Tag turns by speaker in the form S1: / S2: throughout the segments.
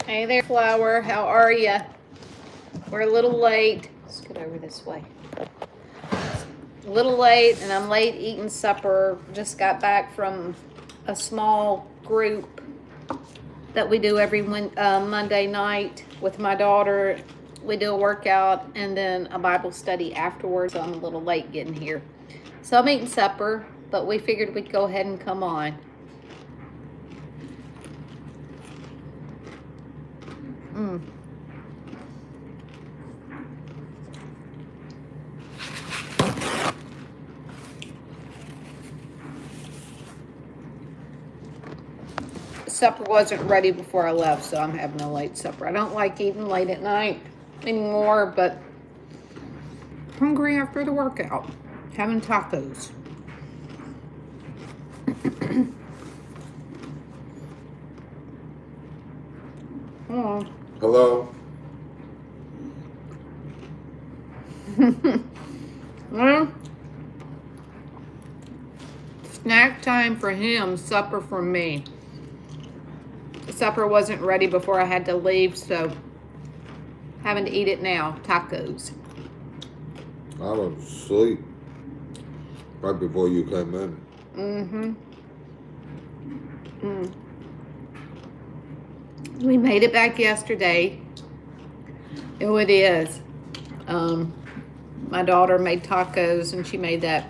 S1: Hey there, Flower. How are you? We're a little late. Let's get over this way. A little late, and I'm late eating supper. Just got back from a small group that we do every Monday night with my daughter. We do a workout and then a Bible study afterwards, so I'm a little late getting here. So I'm eating supper, but we figured we'd go ahead and come on. Supper wasn't ready before I left, so I'm having a late supper. I don't like eating late at night anymore, but hungry after the workout. Having tacos. Oh.
S2: Hello.
S1: Well, snack time for him, supper for me. Supper wasn't ready before I had to leave, so having to eat it now. Tacos.
S2: I was asleep right before you came in.
S1: We made it back yesterday. Oh, it is. My daughter made tacos, and she made that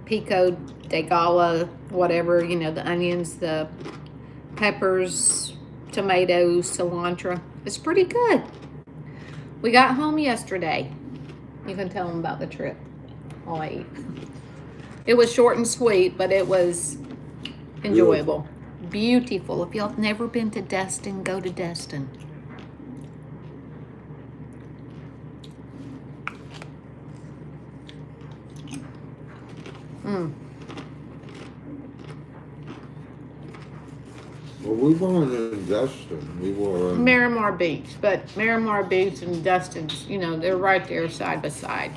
S1: pico de gala, whatever, you know, the onions, the peppers, tomatoes, cilantro. It's pretty good. We got home yesterday. You can tell them about the trip while I eat. It was short and sweet, but it was enjoyable. Beautiful. If y'all have never been to Destin, go to Destin.
S2: Well, we weren't in Destin. We were in
S1: Miramar Beach, but Miramar Beach and Destin's, you know, they're right there side by side.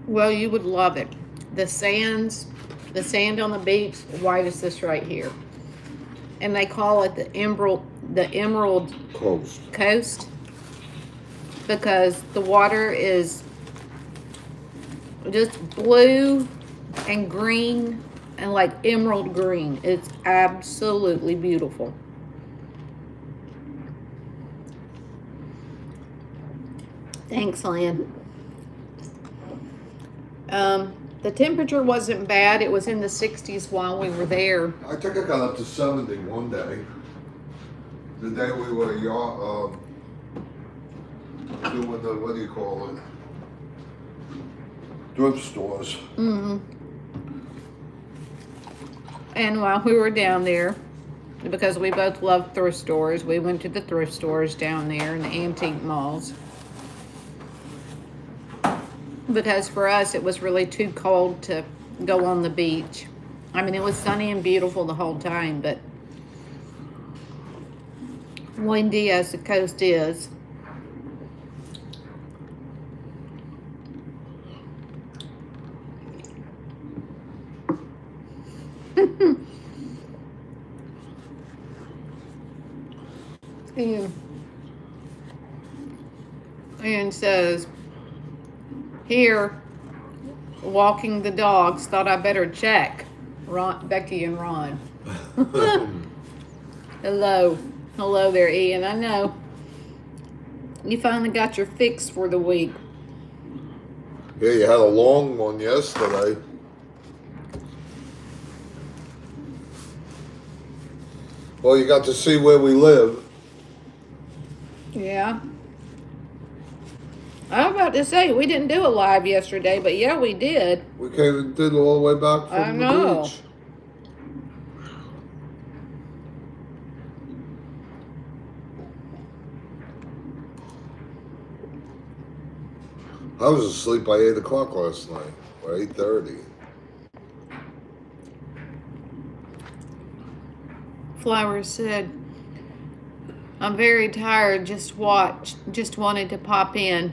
S1: Well, you would love it. The sand on the beach, white as this right here. And they call it the Emerald Coast because the water is just blue and green and like emerald green. It's absolutely beautiful. Thanks, Lan. The temperature wasn't bad. It was in the 60s while we were there.
S2: I think I got up to 70 one day. The day we were doing the, what do you call it? Thrift stores.
S1: And while we were down there, because we both love thrift stores, we went to the thrift stores down there in the antique malls. Because for us, it was really too cold to go on the beach. I mean, it was sunny and beautiful the whole time, but windy as the coast is. And says, here, walking the dogs, thought I better check. Becky and Ron. Hello. Hello there, Ian. I know. You finally got your fix for the week.
S2: Yeah, you had a long one yesterday. Well, you got to see where we live.
S1: Yeah. I was about to say, we didn't do a live yesterday, but yeah, we did.
S2: We came and did all the way back from the beach. I was asleep by 8 o'clock last night, or 8:30.
S1: Flowers said, I'm very tired, just wanted to pop in.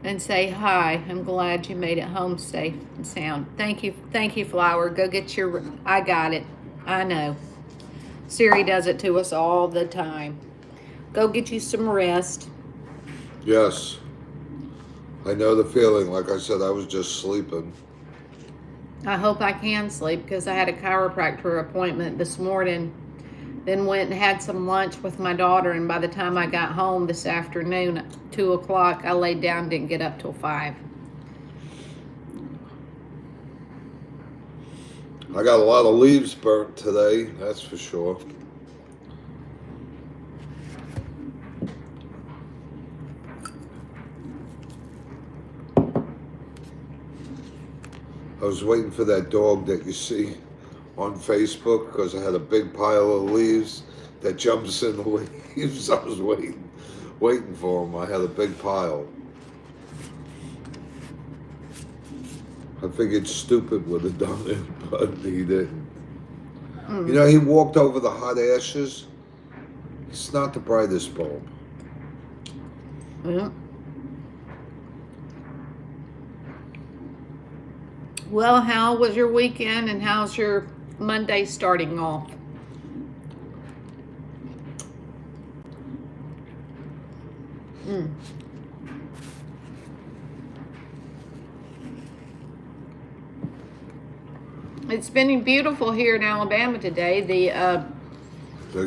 S1: and say hi. I'm glad you made it home safe and sound. Thank you, Flower. Go get your, I got it. I know. Siri does it to us all the time. Go get you some rest.
S2: Yes. I know the feeling. Like I said, I was just sleeping.
S1: I hope I can sleep because I had a chiropractor appointment this morning. Then went and had some lunch with my daughter, and by the time I got home this afternoon at 2 o'clock, I laid down, didn't get up till 5.
S2: I got a lot of leaves burnt today, that's for sure. I was waiting for that dog that you see on Facebook because I had a big pile of leaves that jumps in the leaves. I was waiting for him. I had a big pile. I figured stupid would have done it, but he didn't. You know, he walked over the hot ashes. It's not the brightest bulb.
S1: Yeah. Well, how was your weekend and how's your Monday starting off? It's been beautiful here in Alabama today.
S2: They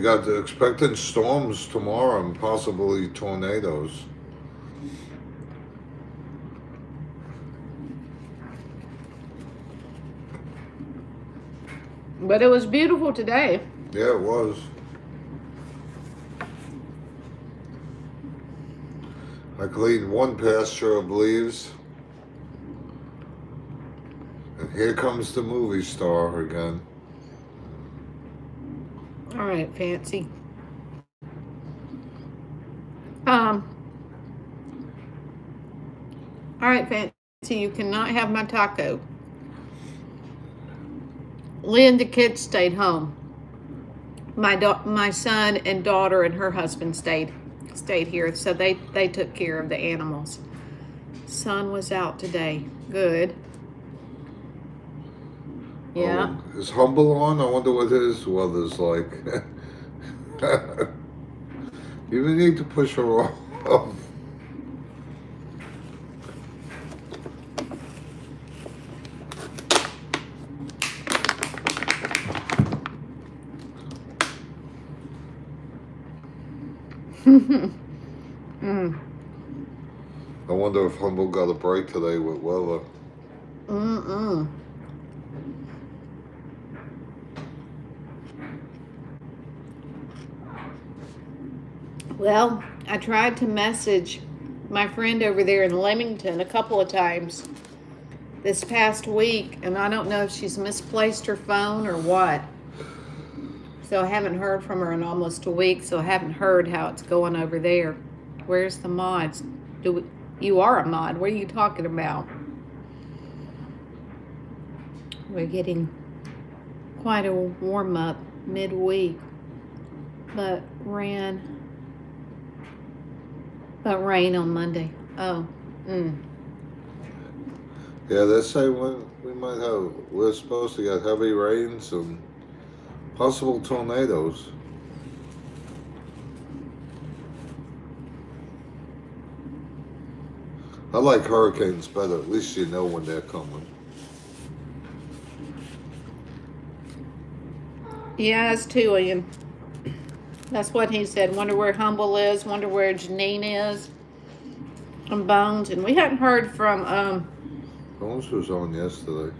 S2: got the expecting storms tomorrow and possibly tornadoes.
S1: But it was beautiful today.
S2: Yeah, it was. I cleaned one pasture of leaves. And here comes the movie star again.
S1: All right, Fancy. All right, Fancy, you cannot have my taco. Lee and the kids stayed home. My son and daughter and her husband stayed here, so they took care of the animals. Son was out today. Good. Yeah.
S2: Oh, is Humble on? I wonder what his weather's like. You need to push her off. I wonder if Humble got a break today with weather.
S1: Well, I tried to message my friend over there in Leamington a couple of times this past week, and I don't know if she's misplaced her phone or what. So I haven't heard from her in almost a week, so I haven't heard how it's going over there. Where's the mods? You are a mod. What are you talking about? We're getting quite a warm-up midweek, but rain on Monday. Oh,
S2: Yeah, they say we're supposed to get heavy rains and possible tornadoes. I like hurricanes better. At least you know when they're coming.
S1: yeah, it's too, Ian. That's what he said. Wonder where Humble is. Wonder where Janine is. And Bones. And we hadn't heard from
S2: Bones was on yesterday.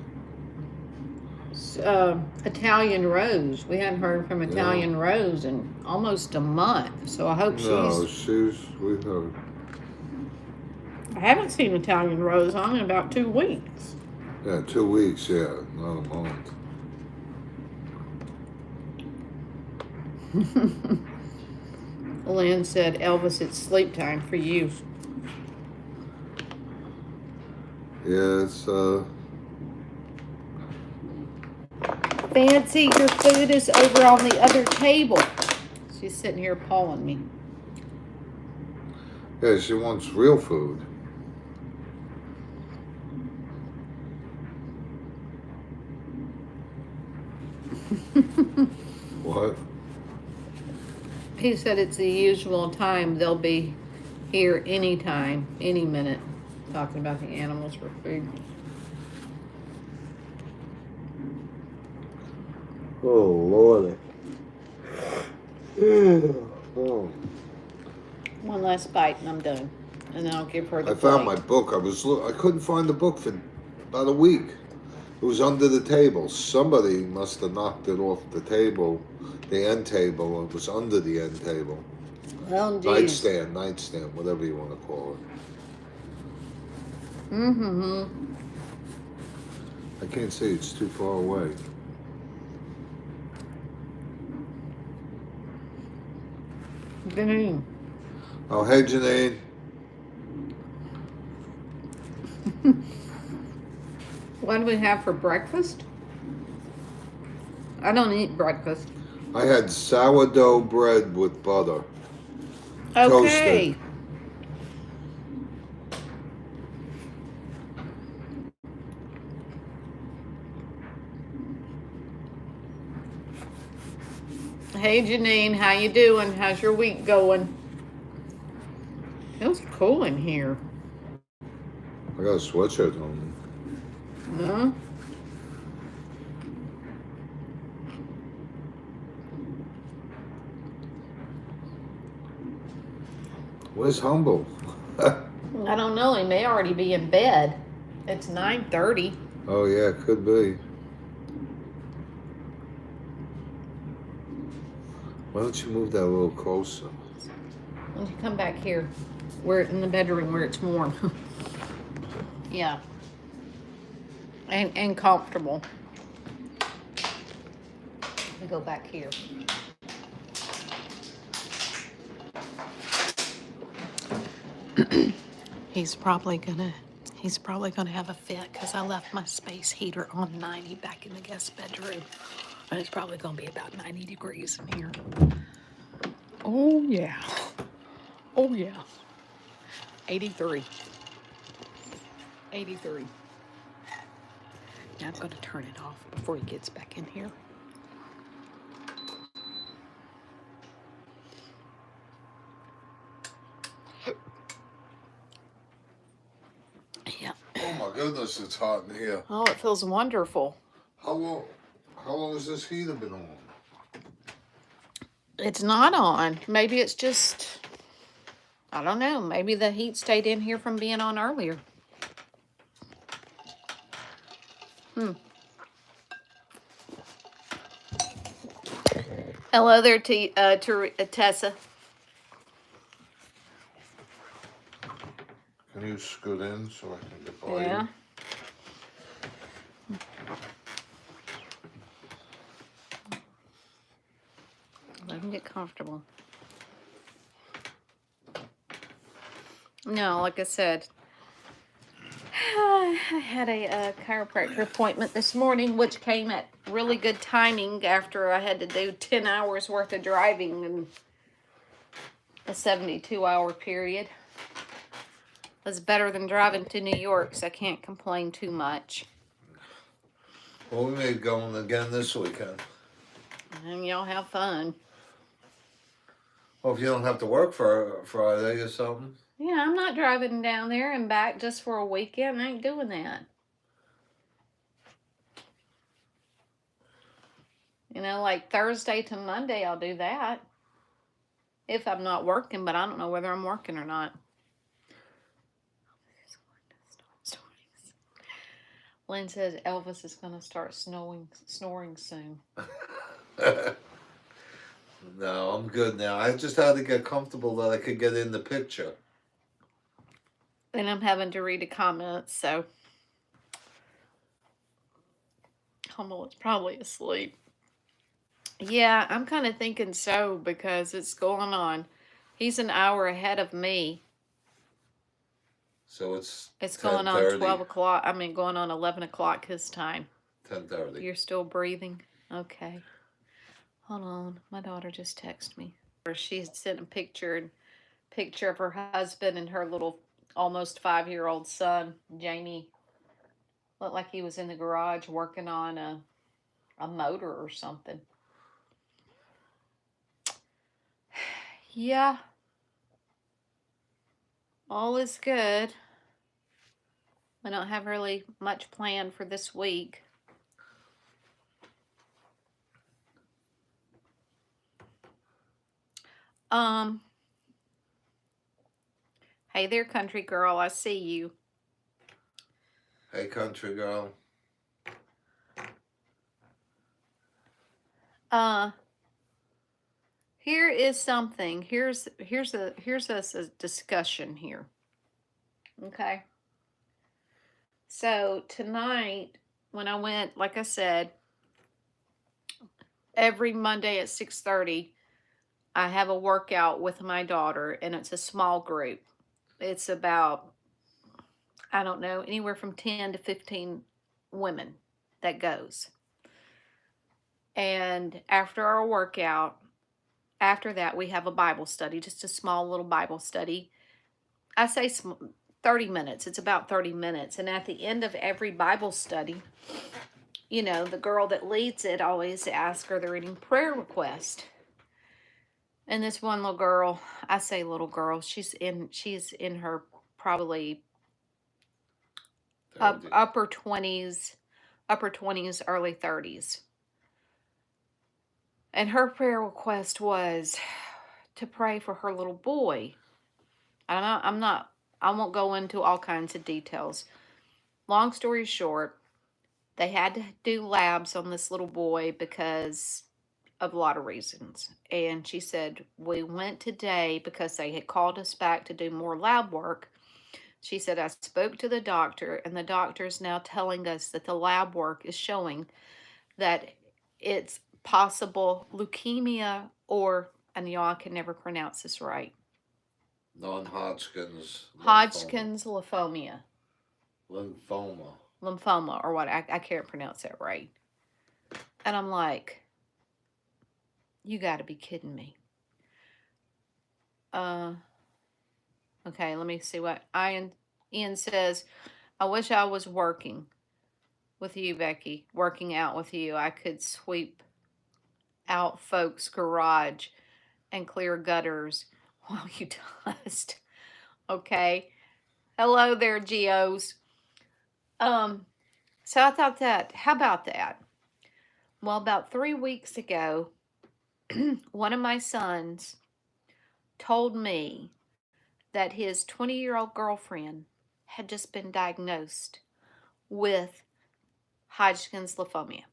S1: Italian Rose. We hadn't heard from Italian Rose in almost a month. So I hope
S2: we heard.
S1: I haven't seen Italian Rose on in about 2 weeks.
S2: Yeah, 2 weeks, yeah, not a month.
S1: Lynn said, Elvis, it's sleep time for you.
S2: Yeah, it's
S1: Fancy, your food is over on the other table. She's sitting here pawing me.
S2: yeah, she wants real food.
S1: He said it's the usual time. They'll be here anytime, any minute. Talking about the animals for food.
S2: Oh, Lordy. Oh.
S1: One last bite and I'm done. And then I'll give her the
S2: I found my
S1: plate.
S2: book. I couldn't find the book for about a week. It was under the table. Somebody must have knocked it off the table, the end table. It was under the end table.
S1: Well, geez.
S2: Nightstand, whatever you want to call it.
S1: Mm-hmm.
S2: I can't see. It's too far away.
S1: Janine.
S2: Oh, hey, Janine.
S1: What do we have for breakfast? I don't eat breakfast.
S2: I had sourdough bread with butter.
S1: Okay.
S2: Toasted.
S1: Hey, Janine, how you doing? How's your week going? Feels cool in here.
S2: I got a sweatshirt on.
S1: No?
S2: Where's Humble?
S1: I don't know. He may already be in bed. It's 9:30.
S2: Oh, yeah, could be. Why don't you move that a little closer?
S1: Why don't you come back here? We're in the bedroom where it's warm. Yeah. And comfortable. Let me go back here. He's probably gonna have a fit because I left my space heater on 90 back in the guest bedroom. And it's probably gonna be about 90 degrees in here. Oh yeah. Oh yeah. 83. 83. Now I'm gonna turn it off before he gets back in here. Yeah.
S2: Oh my goodness, it's hot in here.
S1: Oh, it feels wonderful.
S2: How long has this heater been on?
S1: It's not on. Maybe it's just, I don't know. Maybe the heat stayed in here from being on earlier. Hello there, Tessa.
S2: Can you scoot in so I can get by
S1: Yeah.
S2: you?
S1: Let him get comfortable. No, like I said, I had a chiropractor appointment this morning, which came at really good timing after I had to do 10 hours worth of driving in a 72-hour period. It was better than driving to New York, so I can't complain too much.
S2: Well, we may be going again this weekend.
S1: And y'all have fun.
S2: Well, if you don't have to work for Friday or something.
S1: Yeah, I'm not driving down there and back just for a weekend. I ain't doing that. You know, like Thursday to Monday, I'll do that. If I'm not working, but I don't know whether I'm working or not. Lynn says Elvis is going to start snoring soon.
S2: No, I'm good now. I just had to get comfortable that I could get in the picture.
S1: And I'm having to read the comments, so Humboldt probably asleep. Yeah, I'm kind of thinking so because it's going on. He's an hour ahead of me.
S2: So it's
S1: going on 12 o'clock. I mean, going on 11 o'clock his time.
S2: 10:30.
S1: You're still breathing? Okay. Hold on. My daughter just texted me. She sent a picture of her husband and her little almost 5-year-old son, Jamie. Looked like he was in the garage working on a motor or something. Yeah, all is good. I don't have really much planned for this week. Hey there, country girl. I see you.
S2: Hey, country girl.
S1: Here is something. Here's a discussion here. Okay. So tonight, when I went, like I said, every Monday at 6:30, I have a workout with my daughter, and it's a small group. It's about, I don't know, anywhere from 10 to 15 women that goes. And after our workout, after that, we have a Bible study, just a small little Bible study. I say 30 minutes. It's about 30 minutes. And at the end of every Bible study, you know, the girl that leads it always asks, are there any prayer requests? And this one little girl, I say little girl, she's in her probably upper 20s, early 30s. And her prayer request was to pray for her little boy. I won't go into all kinds of details. Long story short, they had to do labs on this little boy because of a lot of reasons. And she said, we went today because they had called us back to do more lab work. She said, I spoke to the doctor, and the doctor is now telling us that the lab work is showing that it's possible leukemia or, and y'all, I can never pronounce this right.
S2: Non-Hodgkin's.
S1: Hodgkin's lymphoma.
S2: Lymphoma.
S1: Or what? I can't pronounce that right. And I'm like, you got to be kidding me. Okay, let me see what Ian says. I wish I was working with you, Becky. Working out with you. I could sweep out folks' garage and clear gutters while you dust. Okay. Hello there, Geos. So I thought that, how about that? Well, about 3 weeks ago, one of my sons told me that his 20-year-old girlfriend had just been diagnosed with Hodgkin's lymphoma.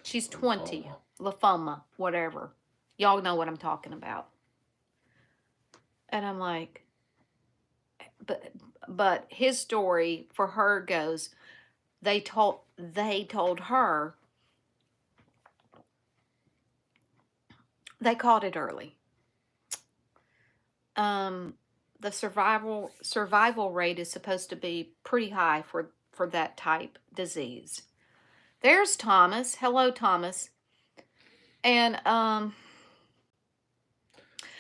S1: She's 20, lymphoma, whatever. Y'all know what I'm talking about. And I'm like, but his story for her goes, they told her they caught it early. The survival rate is supposed to be pretty high for that type disease. There's Thomas. Hello, Thomas. And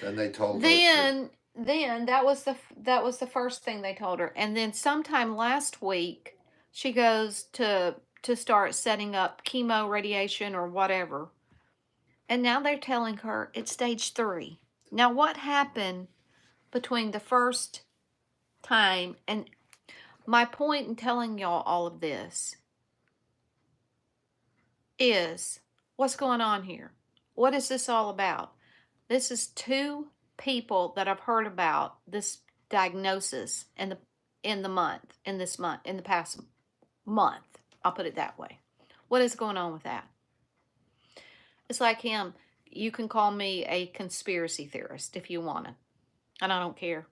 S2: then they told
S1: her. Then that was the first thing they told her. And then sometime last week, she goes to start setting up chemo, radiation, or whatever. And now they're telling her it's stage 3. Now, what happened between the first time, and my point in telling y'all all of this is, what's going on here? What is this all about? This is 2 people that I've heard about this diagnosis in the past month. I'll put it that way. What is going on with that? It's like him. You can call me a conspiracy theorist if you want to, and I don't care.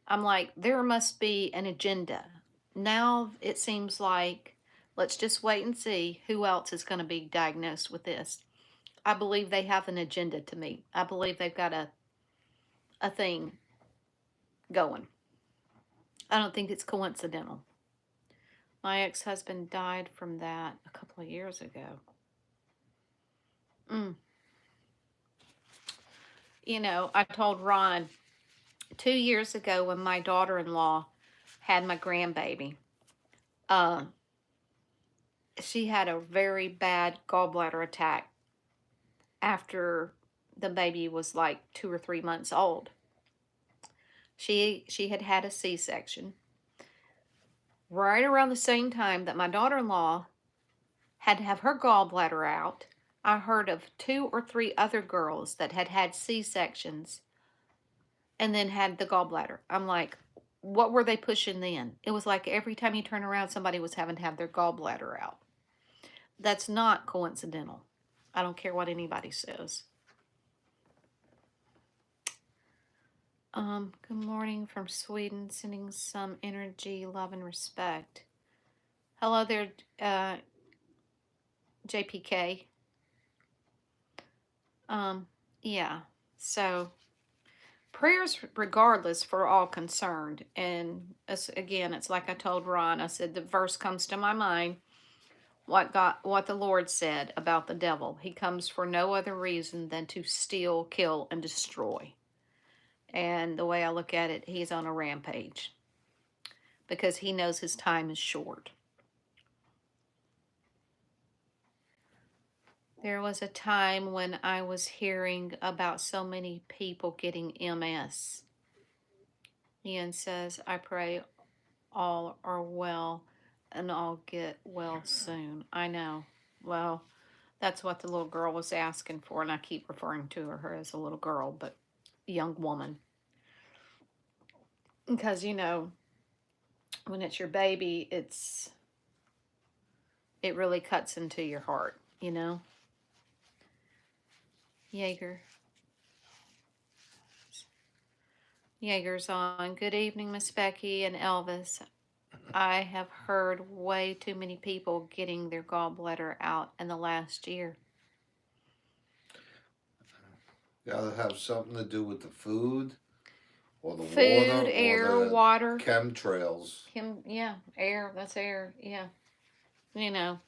S1: I'm like, there must be an agenda. Now it seems like, let's just wait and see who else is going to be diagnosed with this. I believe they have an agenda to meet. I believe they've got a thing going. I don't think it's coincidental. My ex-husband died from that a couple of years ago. You know, I told Ron 2 years ago when my daughter-in-law had my grandbaby, she had a very bad gallbladder attack after the baby was like 2 or 3 months old. She had had a C-section right around the same time that my daughter-in-law had to have her gallbladder out. I heard of 2 or 3 other girls that had had C-sections and then had the gallbladder. I'm like, what were they pushing then? It was like every time you turn around, somebody was having to have their gallbladder out. That's not coincidental. I don't care what anybody says. Good morning from Sweden, sending some energy, love, and respect. Hello there, JPK. Yeah, so prayers regardless for all concerned. And again, it's like I told Ron, I said the verse comes to my mind, what the Lord said about the devil. He comes for no other reason than to steal, kill, and destroy. And the way I look at it, he's on a rampage because he knows his time is short. There was a time when I was hearing about so many people getting MS. Ian says, I pray all are well and all get well soon. I know. Well, that's what the little girl was asking for, and I keep referring to her as a little girl, but a young woman. Because, you know, when it's your baby, it really cuts into your heart, you know? Jaeger's on. Good evening, Miss Becky and Elvis. I have heard way too many people getting their gallbladder out in the last year.
S2: Gotta have something to do with the food, or the
S1: Food,
S2: water,
S1: air,
S2: or the
S1: water.
S2: chemtrails.
S1: Yeah, air. That's air. Yeah. You know,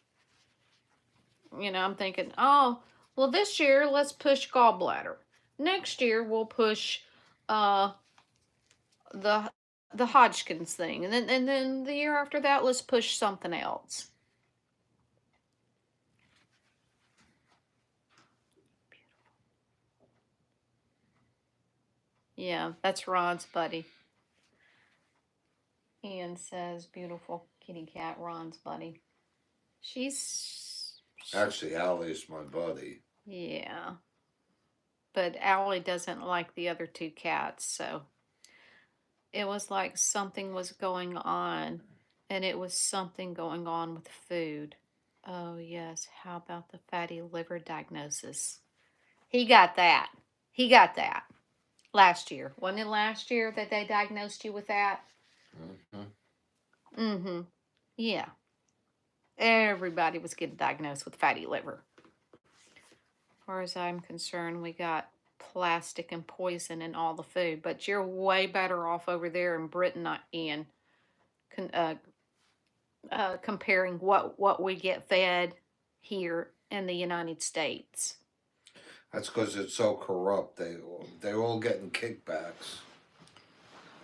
S1: I'm thinking, oh, well, this year let's push gallbladder. Next year we'll push the Hodgkin's thing, and then the year after that let's push something else. Yeah, that's Ron's buddy. Ian says, beautiful kitty cat, Ron's buddy.
S2: Actually, Allie's my buddy.
S1: Yeah. But Allie doesn't like the other 2 cats, so it was like something was going on, and it was something going on with food. Oh, yes. How about the fatty liver diagnosis? He got that. Last year. Wasn't it last year that they diagnosed you with that? Mm-hmm. Yeah. Everybody was getting diagnosed with fatty liver. As far as I'm concerned, we got plastic and poison in all the food, but you're way better off over there in Britain, Ian, comparing what we get fed here in the United States.
S2: That's because it's so corrupt. They're all getting kickbacks.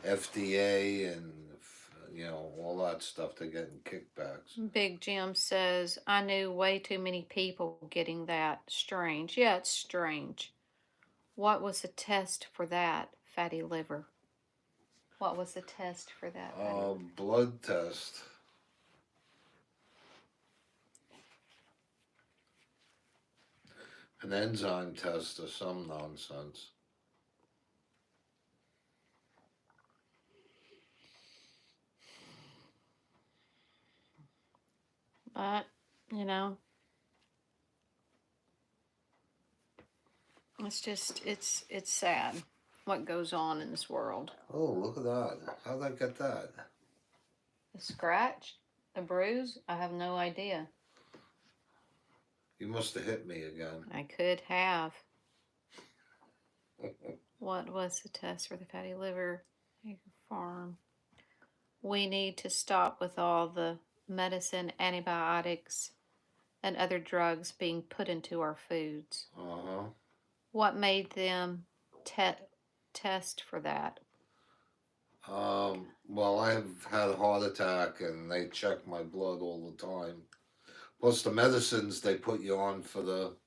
S2: FDA and all that stuff. They're getting kickbacks.
S1: Big Jim says, I knew way too many people getting that. Strange. Yeah, it's strange. What was the test for that fatty liver? What was the test for that?
S2: Blood test. An enzyme test or some nonsense.
S1: But, it's sad what goes on in this world.
S2: Oh, look at that. How'd I get that?
S1: A scratch? A bruise? I have no idea.
S2: You must have hit me again.
S1: I could have. What was the test for the fatty liver? Farm. We need to stop with all the medicine, antibiotics, and other drugs being put into our foods.
S2: Uh-huh.
S1: What made them test for that?
S2: Well, I've had a heart attack, and they check my blood all the time. Plus the medicines they put you on for the,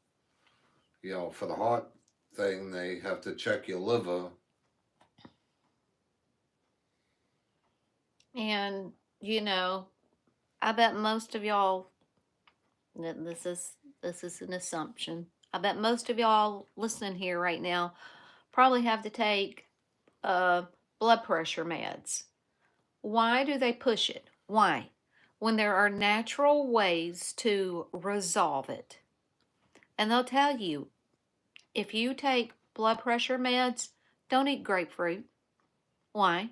S2: for the heart thing, they have to check your liver.
S1: And, you know, I bet most of y'all, this is an assumption. I bet most of y'all listening here right now probably have to take blood pressure meds. Why do they push it? Why? When there are natural ways to resolve it. And they'll tell you, if you take blood pressure meds, don't eat grapefruit. Why?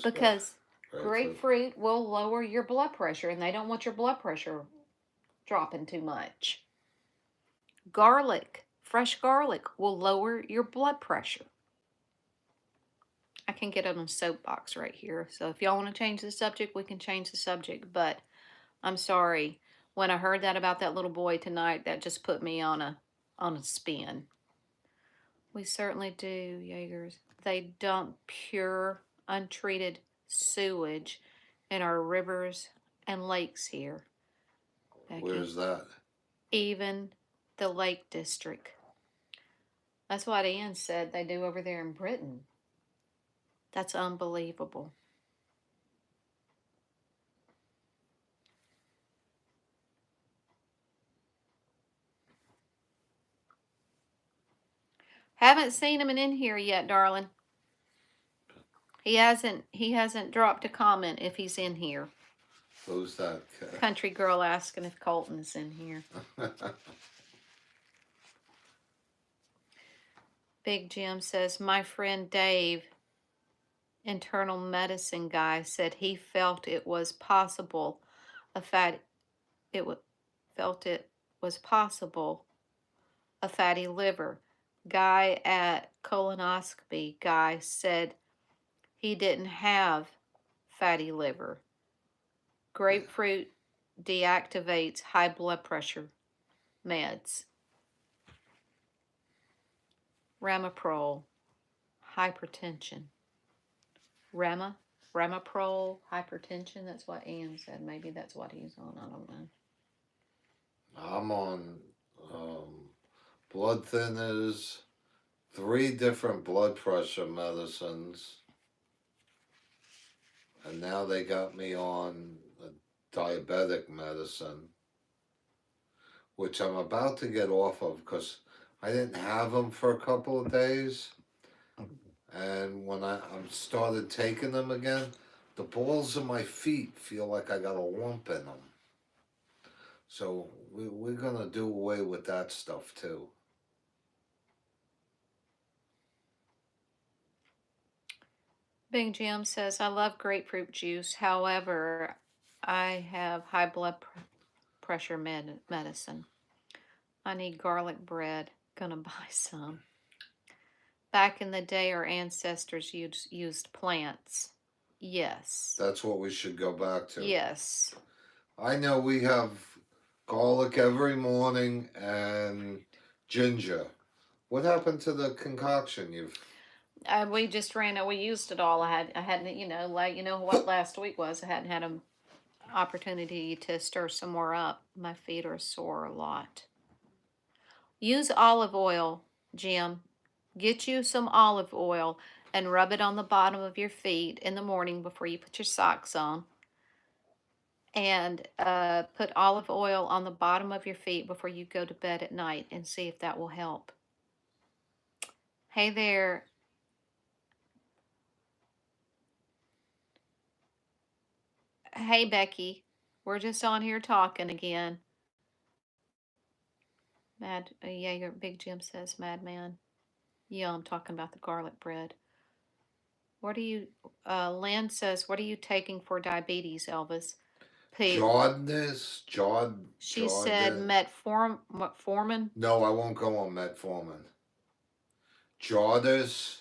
S1: Because grapefruit will lower your blood pressure, and they don't want your blood pressure dropping too much. Garlic, fresh garlic, will lower your blood pressure. I can get on a soapbox right here. So if y'all want to change the subject, we can change the subject. But I'm sorry. When I heard that about that little boy tonight, that just put me on a spin. We certainly do, Jaegers. They dump pure, untreated sewage in our rivers and lakes here. Becky.
S2: Where's that?
S1: Even the Lake District. That's what Ian said they do over there in Britain. That's unbelievable. Haven't seen him in here yet, darling. He hasn't dropped a comment if he's in here.
S2: Who's that?
S1: Country girl asking if Colton's in here. Big Jim says, my friend Dave, internal medicine guy, said he felt it was possible a fatty liver. Guy at colonoscopy guy said he didn't have fatty liver. Grapefruit deactivates high blood pressure meds. Ramiprole, hypertension. Ramiprole, hypertension. That's what Ian said. Maybe that's what he's on. I don't know.
S2: I'm on blood thinners, 3 different blood pressure medicines, and now they got me on a diabetic medicine, which I'm about to get off of because I didn't have them for a couple of days. And when I started taking them again, the balls of my feet feel like I got a lump in them. So we're going to do away with that stuff too.
S1: Big Jim says, I love grapefruit juice. However, I have high blood pressure medicine. I need garlic bread. Gonna buy some. Back in the day, our ancestors used plants. Yes.
S2: That's what we should go back to.
S1: Yes.
S2: I know we have garlic every morning and ginger. What happened to the concoction you've...
S1: We just ran out. We used it all. I hadn't, what last week was. I hadn't had an opportunity to stir some more up. My feet are sore a lot. Use olive oil, Jim. Get you some olive oil and rub it on the bottom of your feet in the morning before you put your socks on. And put olive oil on the bottom of your feet before you go to bed at night and see if that will help. Hey there. Hey, Becky. We're just on here talking again. Jaeger, Big Jim says, Madman. Yeah, I'm talking about the garlic bread. What are you, Lynn says, what are you taking for diabetes, Elvis? She said metformin.
S2: No, I won't go on metformin. Jardance,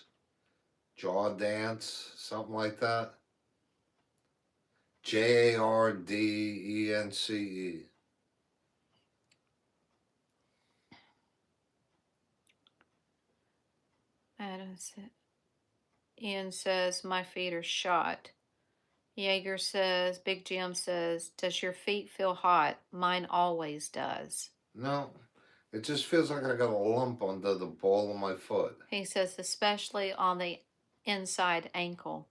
S2: something like that. Jardence.
S1: Ian says, my feet are shot. Jaeger says, Big Jim says, does your feet feel hot? Mine always does.
S2: No, It just feels like I got a lump under the ball of my foot.
S1: He says, especially on the inside ankle.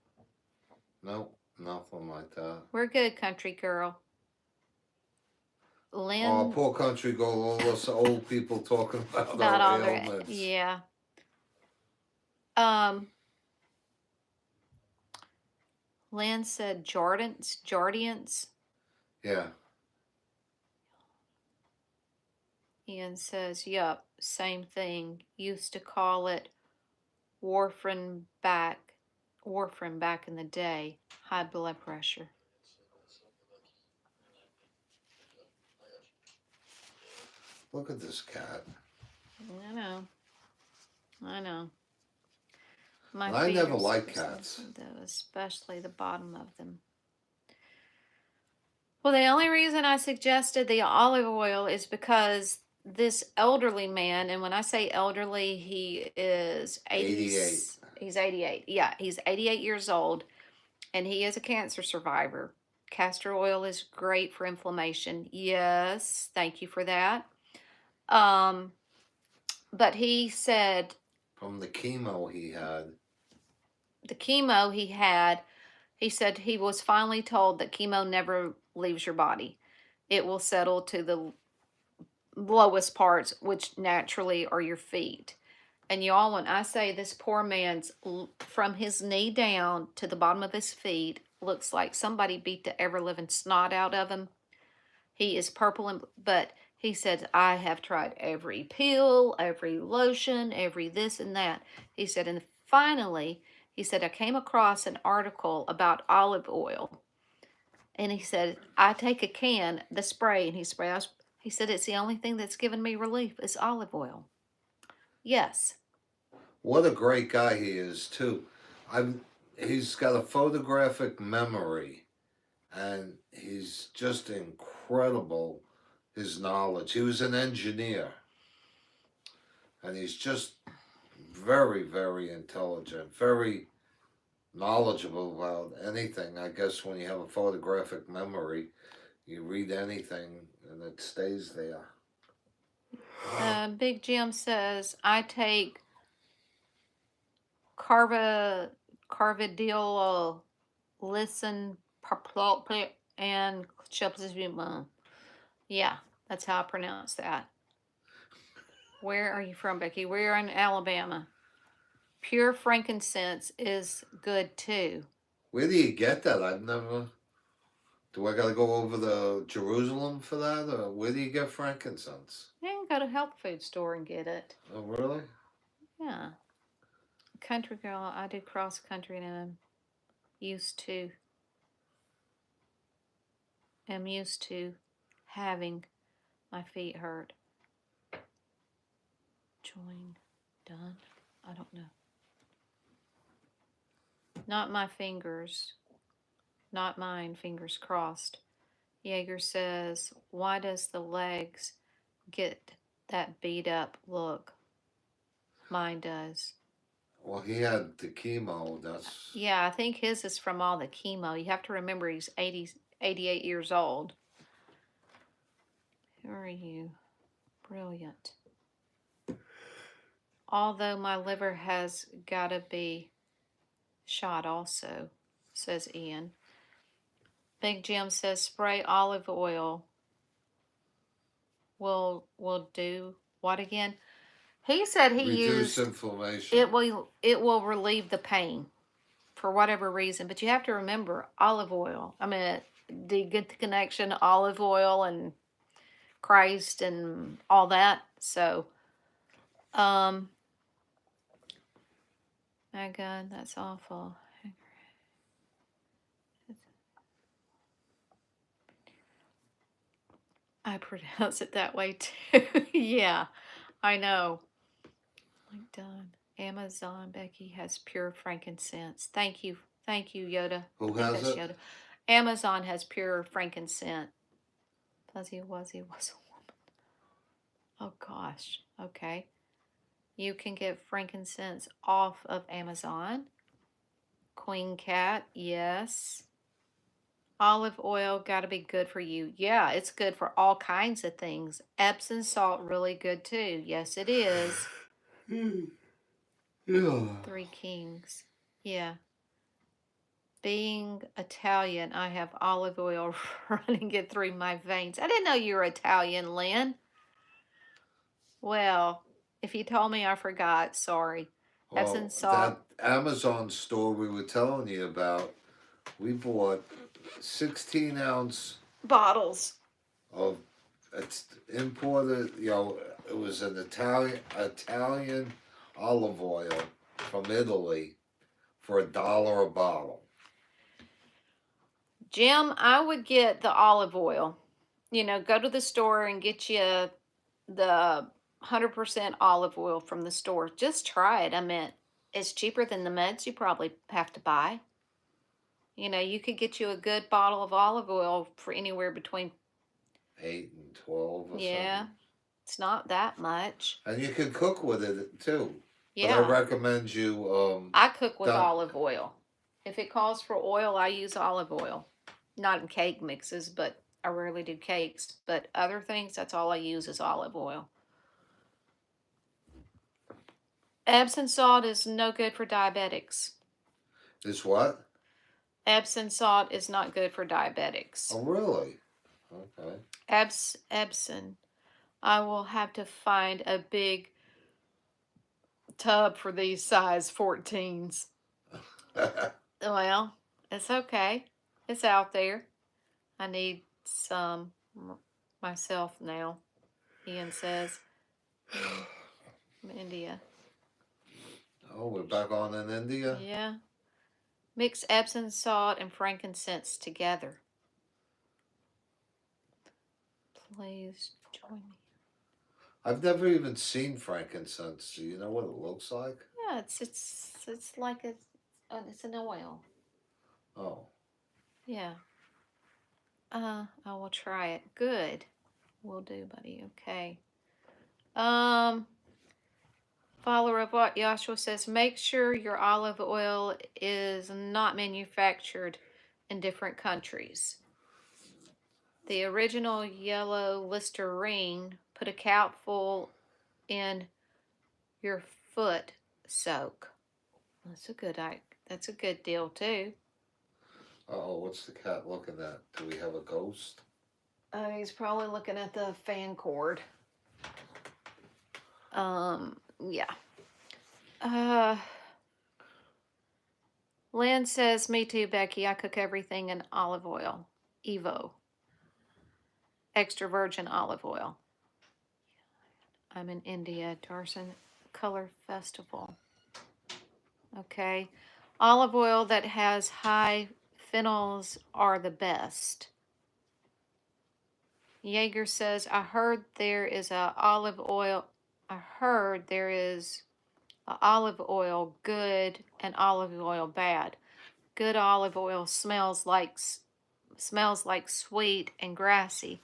S2: Nope, nothing like that.
S1: We're good, country girl.
S2: Oh,
S1: Lynn,
S2: poor country girl, all those old people talking about
S1: about
S2: our
S1: all their,
S2: ailments.
S1: yeah. Lynn said Jardiance.
S2: Yeah.
S1: Ian says, yup, same thing. Used to call it warfarin back in the day. High blood pressure.
S2: Look at this cat.
S1: I know.
S2: I never liked cats.
S1: Though, especially the bottom of them. Well, the only reason I suggested the olive oil is because this elderly man, and when I say elderly, he is
S2: 88.
S1: He's 88. Yeah, he's 88 years old, and he is a cancer survivor. Castor oil is great for inflammation. Yes, thank you for that. But he said
S2: From the chemo he had.
S1: He said he was finally told that chemo never leaves your body. It will settle to the lowest parts, which naturally are your feet. And y'all, when I say this poor man's from his knee down to the bottom of his feet looks like somebody beat the ever living snot out of him. He is purple, but he said, I have tried every pill, every lotion, every this and that. He said, and finally, he said, I came across an article about olive oil. And he said, I take a can, the spray, and he said, it's the only thing that's given me relief is olive oil. Yes.
S2: What a great guy he is, too. He's got a photographic memory, and he's just incredible, his knowledge. He was an engineer, and he's just very, very intelligent, very knowledgeable about anything. I guess when you have a photographic memory, you read anything and it stays there.
S1: Big Jim says, I take Carvedilol, listen, and yeah, that's how I pronounce that. Where are you from, Becky? We're in Alabama. Pure frankincense is good too.
S2: Where do you get that? I've never. Do I got to go over to Jerusalem for that, or where do you get frankincense?
S1: You can go to a health food store and get it.
S2: Oh, really?
S1: Yeah. Country girl, I do cross country and I'm used to having my feet hurt. Join, done. I don't know. Not my fingers. Not mine, fingers crossed. Jaeger says, why does the legs get that beat up look? Mine does.
S2: Well, he had the chemo. That's.
S1: Yeah, I think his is from all the chemo. You have to remember he's 88 years old. Who are you? Brilliant. Although my liver has got to be shot also, says Ian. Big Jim says spray olive oil will do what again? He said he
S2: reduce
S1: used
S2: inflammation.
S1: it will relieve the pain for whatever reason, but you have to remember olive oil. I mean, do you get the connection? Olive oil and Christ and all that. So, my God, that's awful. I pronounce it that way too. Yeah, I know. Like done. Amazon, Becky has pure frankincense. Thank you, Yoda.
S2: Who has it?
S1: Yoda. Amazon has pure frankincense. Fuzzy Wuzzy was a woman. Oh gosh. Okay. You can get frankincense off of Amazon. Queen Cat, yes. Olive oil got to be good for you. Yeah, it's good for all kinds of things. Epsom salt, really good too. Yes, it is.
S2: Yeah.
S1: Three Kings. Yeah. Being Italian, I have olive oil running it through my veins. I didn't know you were Italian, Lynn. Well, if you told me, I forgot. Sorry. Epsom
S2: Well,
S1: salt
S2: that Amazon store we were telling you about, we bought 16-ounce
S1: bottles.
S2: of it's imported. It was an Italian olive oil from Italy for $1 a bottle.
S1: Jim, I would get the olive oil. Go to the store and get you the 100% olive oil from the store. Just try it. I mean, it's cheaper than the meds you probably have to buy. You could get you a good bottle of olive oil for anywhere between,
S2: 8 and 12 or
S1: yeah,
S2: something.
S1: it's not that much.
S2: And you can cook with it too. But I
S1: Yeah,
S2: recommend you
S1: I cook with
S2: don't.
S1: olive oil. If it calls for oil, I use olive oil. Not in cake mixes, but I rarely do cakes. But other things, that's all I use is olive oil. Epsom salt is no good for diabetics.
S2: Is what?
S1: Epsom salt is not good for diabetics.
S2: Oh, really? Okay.
S1: Epsom. I will have to find a big tub for these size 14s. Well, it's okay. It's out there. I need some myself now, Ian says. From India.
S2: Oh, we're back on in India?
S1: Yeah. Mix Epsom salt and frankincense together. Please join me.
S2: I've never even seen frankincense. Do you know what it looks like?
S1: Yeah, it's like it's an oil.
S2: Oh.
S1: Yeah. I will try it. Good. Will do, buddy. Okay. Follower of what Joshua says, make sure your olive oil is not manufactured in different countries. The original yellow Listerine, put a capful in your foot soak. That's a good deal too.
S2: Oh, what's the cat looking at? Do we have a ghost?
S1: He's probably looking at the fan cord. Yeah. Lynn says, me too, Becky. I cook everything in olive oil. Evo. Extra virgin olive oil. I'm in India. Darson Color Festival. Okay. Olive oil that has high phenols are the best. Jaeger says, I heard there is a olive oil. I heard there is a olive oil good and olive oil bad. Good olive oil smells like sweet and grassy.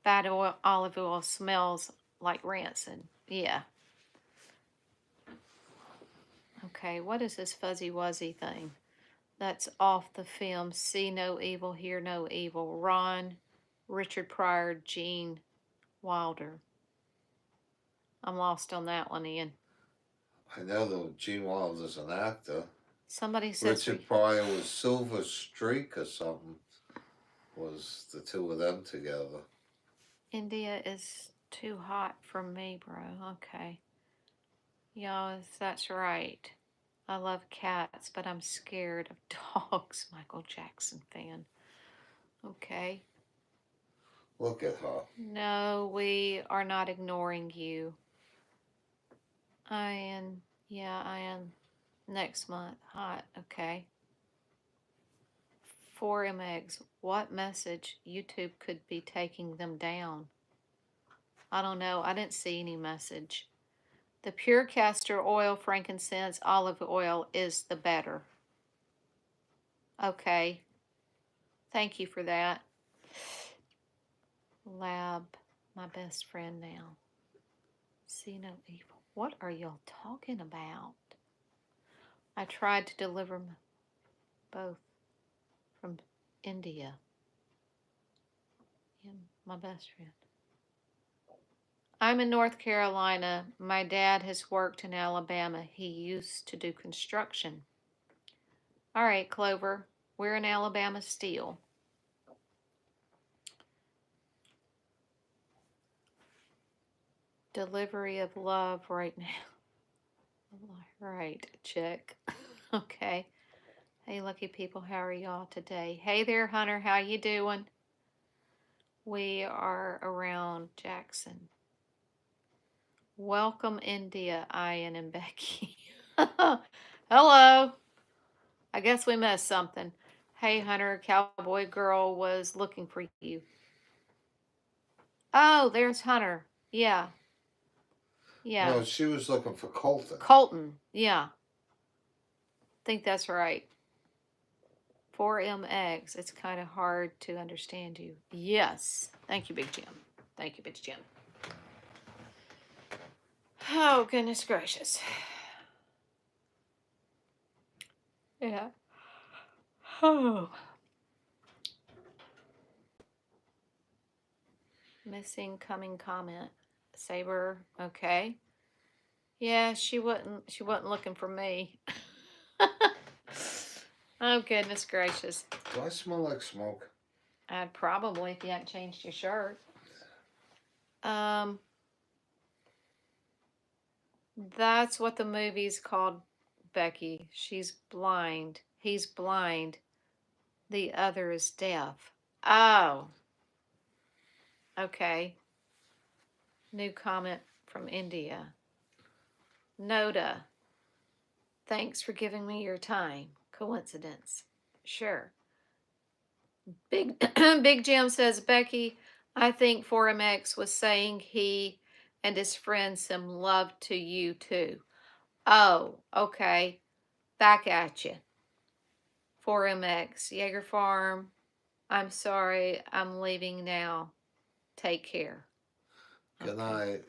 S1: Bad olive oil smells like rancid. Yeah. Okay, what is this fuzzy wuzzy thing? That's off the film. See no evil, hear no evil. Ron, Richard Pryor, Gene Wilder. I'm lost on that one, Ian.
S2: I know that Gene Wilder's an actor.
S1: Somebody says
S2: Richard Pryor was Silver Streak or something. Was the two of them together?
S1: India is too hot for me, bro. Okay. Y'all, that's right. I love cats, but I'm scared of dogs. Michael Jackson fan. Okay.
S2: Look at her.
S1: No, we are not ignoring you. I am next month. Hot. Okay. 4MX. What message? YouTube could be taking them down. I don't know. I didn't see any message. The pure castor oil, frankincense, olive oil is the better. Okay. Thank you for that. Lab, my best friend now. See no evil. What are y'all talking about? I tried to deliver both from India. Kim, my best friend. I'm in North Carolina. My dad has worked in Alabama. He used to do construction. All right, Clover. We're in Alabama still. Delivery of love right now. Right, check. Okay. Hey, lucky people, how are y'all today? Hey there, Hunter, how you doing? We are around Jackson. Welcome, India, Ian and Becky. Hello. I guess we missed something. Hey, Hunter, Cowboy Girl was looking for you. Oh, there's Hunter. Yeah. Yeah.
S2: No, she was looking for Colton.
S1: Colton. Yeah. I think that's right. 4MX. It's kind of hard to understand you. Yes. Thank you, Big Jim. Thank you, Big Jim. Oh, goodness gracious. Yeah. Oh. Missing coming comment. Saber. Okay. Yeah, she wasn't looking for me. Oh, goodness gracious.
S2: Do I smell like smoke?
S1: I'd probably, if you hadn't changed your shirt. That's what the movie's called, Becky. She's blind. He's blind. The other is deaf. Oh. Okay. New comment from India. Noda. Thanks for giving me your time. Coincidence. Sure. Big Big Jim says, Becky, I think 4MX was saying he and his friend some love to you too. Oh, okay. Back at you. 4MX, Jaeger Farm. I'm sorry, I'm leaving now. Take care.
S2: Good night.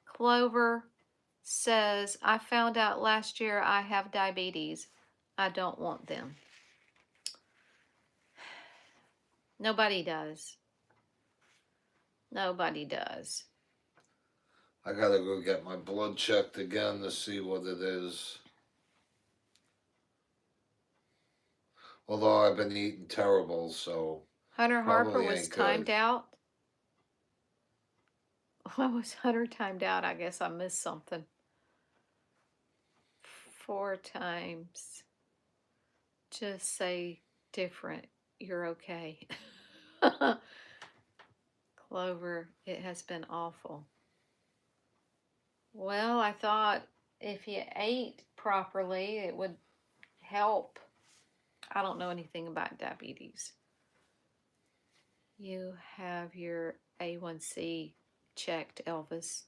S1: Clover says, I found out last year I have diabetes. I don't want them. Nobody does. Nobody does.
S2: I gotta go get my blood checked again to see what it is. Although I've been eating terrible, so.
S1: Hunter Harper was
S2: ain't
S1: timed
S2: good.
S1: out. Why was Hunter timed out? I guess I missed something. 4 times. Just say different. You're okay. Clover, it has been awful. Well, I thought if you ate properly, it would help. I don't know anything about diabetes. You have your A1C checked, Elvis.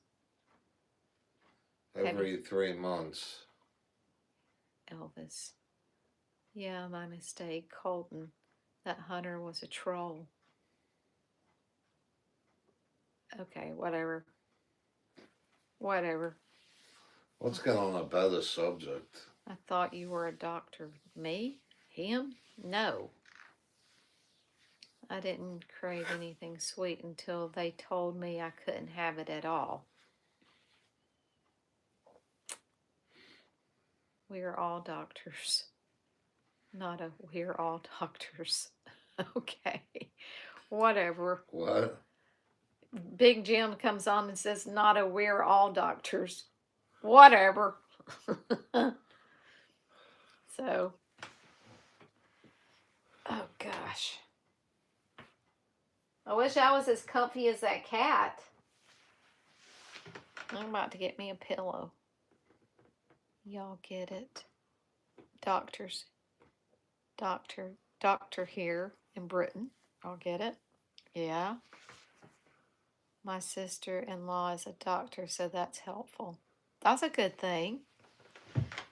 S2: Every 3 months.
S1: Elvis. Yeah, my mistake. Colton. That Hunter was a troll. Okay, whatever. Whatever.
S2: Let's get on a better subject.
S1: I thought you were a doctor. Me? Him? No. I didn't crave anything sweet until they told me I couldn't have it at all. We are all doctors. Not a we're all doctors. Okay. Whatever.
S2: What?
S1: Big Jim comes on and says, not a we're all doctors. Whatever. So, oh gosh. I wish I was as comfy as that cat. I'm about to get me a pillow. Y'all get it. Doctors. Doctor here in Britain. I'll get it. Yeah. My sister-in-law is a doctor, so that's helpful. That's a good thing.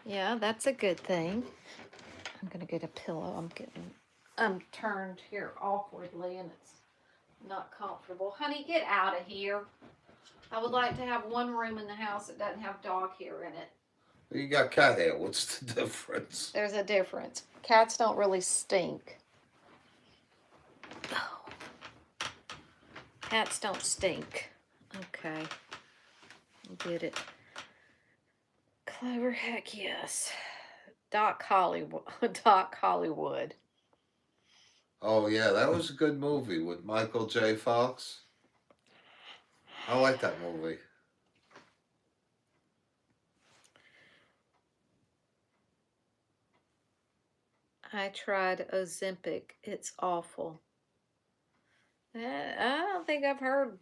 S1: Yeah, that's a good thing. I'm gonna get a pillow. I'm turned here awkwardly and it's not comfortable. Honey, get out of here. I would like to have one room in the house that doesn't have dog hair in it.
S2: You got cat hair. What's the difference?
S1: There's a difference. Cats don't really stink. Cats don't stink. Okay. Get it. Clover, heck yes. Doc Hollywood. Doc Hollywood.
S2: Oh yeah, that was a good movie with Michael J. Fox. I like that movie.
S1: I tried Ozempic. It's awful. I don't think I've heard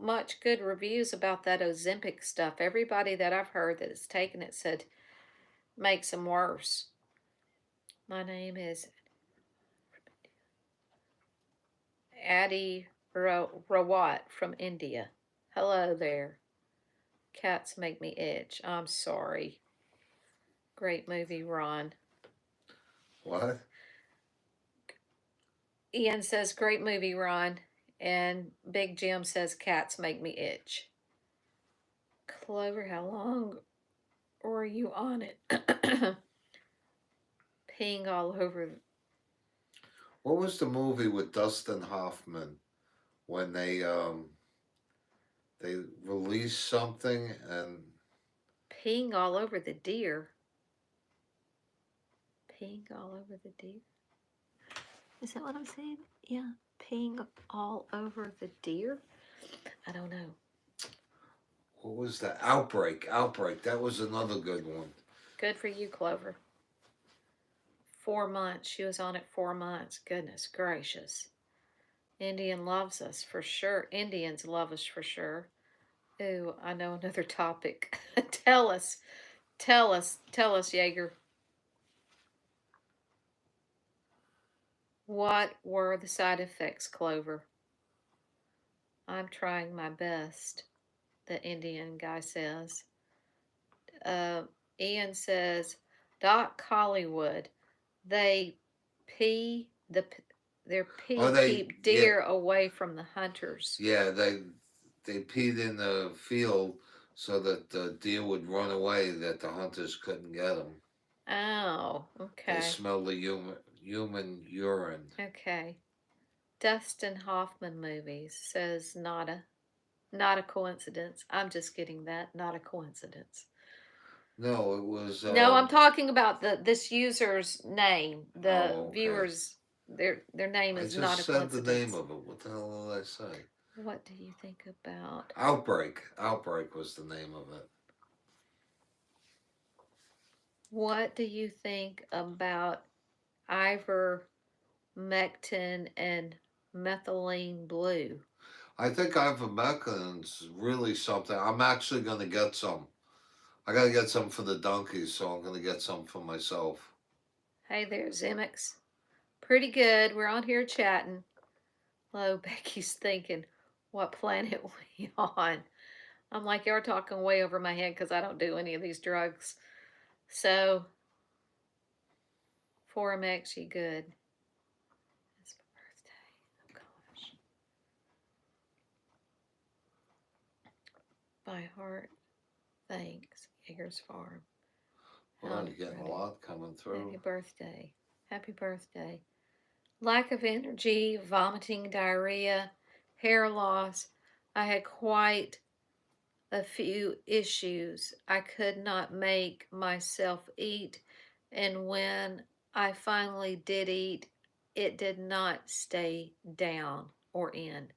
S1: much good reviews about that Ozempic stuff. Everybody that I've heard that has taken it said makes them worse. My name is Adi Rawat from India. Hello there. Cats make me itch. I'm sorry. Great movie, Ron.
S2: What?
S1: Ian says, great movie, Ron. And Big Jim says, cats make me itch. Clover, how long were you on it? Peeing all over.
S2: What was the movie with Dustin Hoffman when they released something and
S1: Peeing all over the deer. Peeing all over the deer. Is that what I'm saying? Yeah. Peeing all over the deer? I don't know.
S2: what was that? Outbreak. Outbreak. That was another good one.
S1: Good for you, Clover. 4 months. She was on it 4 months. Goodness gracious. Indian loves us for sure. Indians love us for sure. Ooh, I know another topic. Tell us, Jaeger. What were the side effects, Clover? I'm trying my best, the Indian guy says. Ian says, Doc Hollywood, they pee the their
S2: Oh,
S1: pee
S2: they
S1: keep deer away from the hunters.
S2: yeah they peed in the field so that the deer would run away, that the hunters couldn't get them.
S1: Oh,
S2: They
S1: okay.
S2: smelled the human urine.
S1: Okay. Dustin Hoffman movies says not a coincidence. I'm just getting that. Not a coincidence.
S2: No, it was.
S1: No, I'm talking about this user's name. The
S2: Oh, okay.
S1: viewers, their name
S2: I
S1: is not
S2: just
S1: a
S2: said the name
S1: coincidence.
S2: of it. What the hell did I say?
S1: What do you think about?
S2: Outbreak. Outbreak was the name of it.
S1: What do you think about ivermectin and methylene blue?
S2: I think ivermectin's really something. I'm actually going to get some. I got to get some for the donkeys, so I'm going to get some for myself.
S1: Hey there, Zimmix. Pretty good. We're on here chatting. Hello, Becky's thinking, what planet we on? I'm like, you're talking way over my head because I don't do any of these drugs. So, 4MX, you good. It's my birthday. Oh, gosh. By heart, thanks. Jaeger's Farm.
S2: Well, you're getting a lot coming through.
S1: Happy birthday. Happy birthday. Lack of energy, vomiting, diarrhea, hair loss. I had quite a few issues. I could not make myself eat, and when I finally did eat, it did not stay down or in.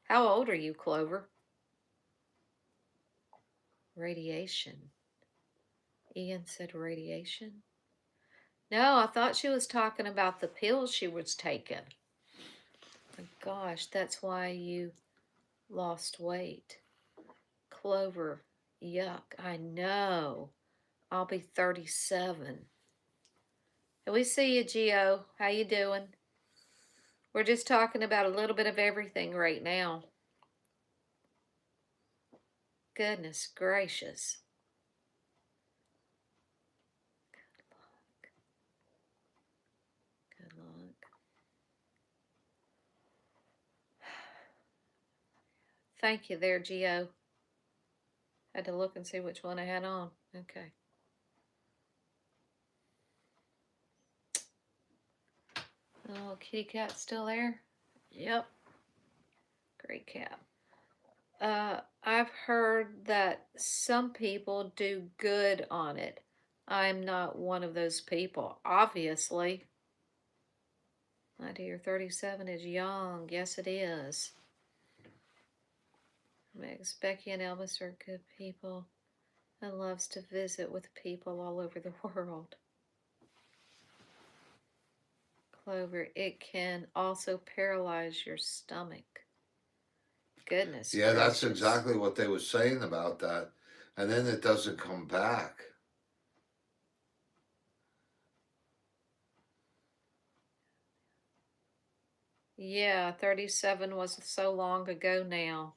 S1: How old are you, Clover? Radiation. Ian said radiation. No, I thought she was talking about the pills she was taking. My gosh, that's why you lost weight. Clover, yuck, I know. I'll be 37. Can we see you, Gio? How you doing? We're just talking about a little bit of everything right now. Goodness gracious. Good luck. Thank you there, Gio. Had to look and see which one I had on. Okay. Oh, kitty cat's still there? Yep. recap. I've heard that some people do good on it. I'm not one of those people, obviously. My dear, 37 is young. Yes, it is. Megs, Becky and Elvis are good people and loves to visit with people all over the world. Clover, it can also paralyze your stomach. Goodness
S2: Yeah, that's
S1: gracious.
S2: exactly what they were saying about that. And then it doesn't come back.
S1: Yeah, 37 was so long ago now.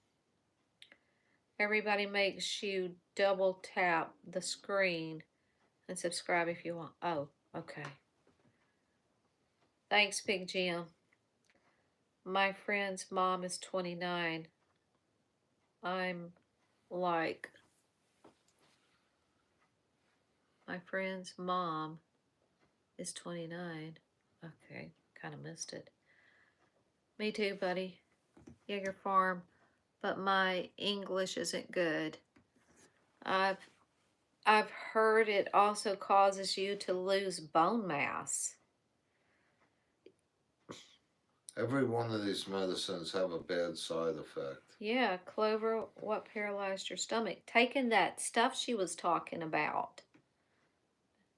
S1: Everybody makes you double tap the screen and subscribe if you want. Oh, okay. Thanks, Big Jim. My friend's mom is 29. I'm like, my friend's mom is 29. Okay, kind of missed it. Me too, buddy. Jaeger Farm, but my English isn't good. I've heard it also causes you to lose bone mass.
S2: Every one of these medicines have a bad side effect.
S1: Yeah, Clover, what paralyzed your stomach? Taking that stuff she was talking about.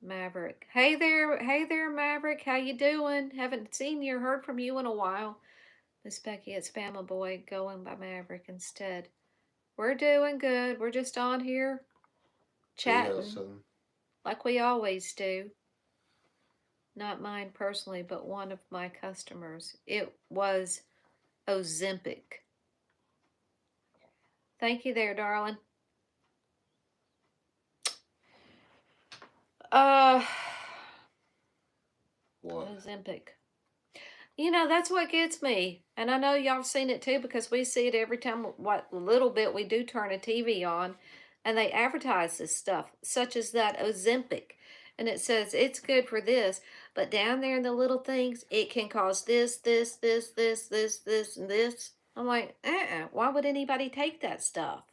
S1: Maverick. Hey there, Maverick. How you doing? Haven't seen you or heard from you in a while. Miss Becky, it's Bama Boy going by Maverick instead. We're doing good. We're just on here chatting like we always do. Not mine personally, but one of my customers. It was Ozempic. Thank you there, darling.
S2: What?
S1: Ozempic. You know, that's what gets me. And I know y'all have seen it too because we see it every time, what little bit we do turn a TV on, and they advertise this stuff, such as that Ozempic. And it says it's good for this, but down there in the little things, it can cause this, this, this, this, this, this, and this. I'm like, why would anybody take that stuff?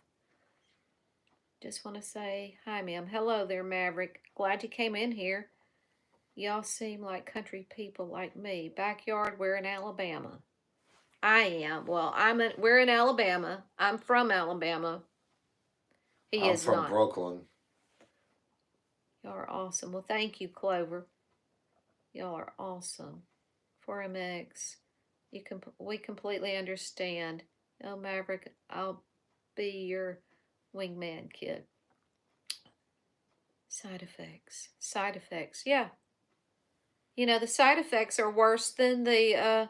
S1: Just want to say hi, ma'am. Hello there, Maverick. Glad you came in here. Y'all seem like country people like me. Backyard, we're in Alabama. I am. Well, we're in Alabama. I'm from Alabama. He
S2: I'm
S1: is
S2: from
S1: not.
S2: Brooklyn.
S1: Y'all are awesome. Well, thank you, Clover. Y'all are awesome. 4MX, we completely understand. Oh, Maverick, I'll be your wingman, kid. Side effects. Side effects. Yeah. You know, the side effects are worse than the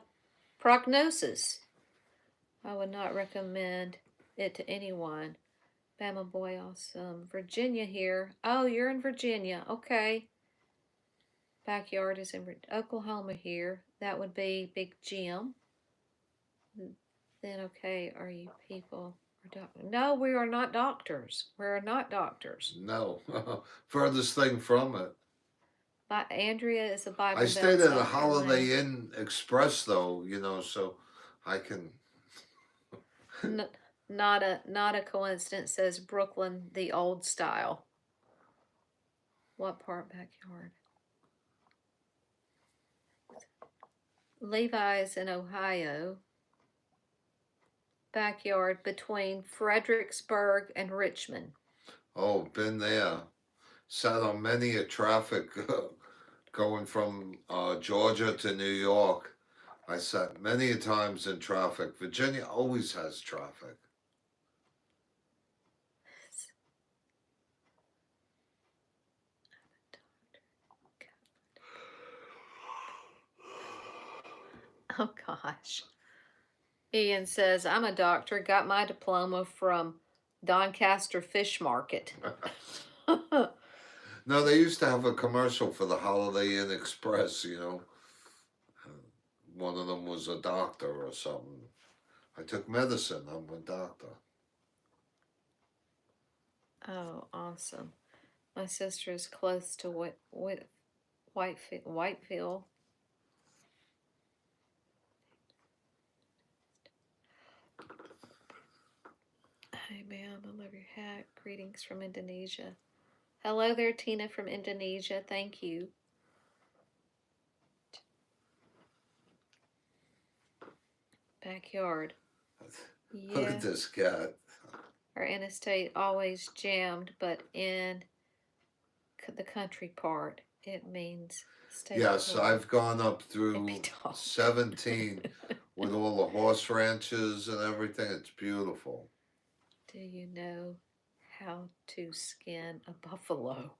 S1: prognosis. I would not recommend it to anyone. Bama Boy, awesome. Virginia here. Oh, you're in Virginia. Okay. Backyard is in Oklahoma here. That would be Big Jim. Then, okay, are you people? No, we are not doctors. We're not doctors.
S2: No. Furthest thing from it.
S1: Andrea is a Bible
S2: I
S1: Belt,
S2: stayed at a
S1: South
S2: Holiday
S1: Carolina.
S2: Inn Express, though, you know, so I can.
S1: Not a coincidence, says Brooklyn, the old style. What part backyard? Levi's in Ohio. Backyard between Fredericksburg and Richmond.
S2: Oh, been there. Sat on many a traffic going from Georgia to New York. I sat many a times in traffic. Virginia always has traffic.
S1: Oh gosh. Ian says, I'm a doctor, got my diploma from Doncaster Fish Market.
S2: No, they used to have a commercial for the Holiday Inn Express, you know. One of them was a doctor or something. I took medicine, I'm a doctor.
S1: Oh, awesome. My sister is close to Whitefield. Hey, ma'am, I love your hat. Greetings from Indonesia. Hello there, Tina from Indonesia. Thank you. Backyard.
S2: Look
S1: Yeah.
S2: at this cat.
S1: Our interstate always jammed, but in the country part, it means stay
S2: Yes,
S1: put.
S2: I've gone up
S1: And be
S2: through
S1: tall.
S2: 17 with all the horse ranches and everything. It's beautiful.
S1: Do you know how to skin a buffalo?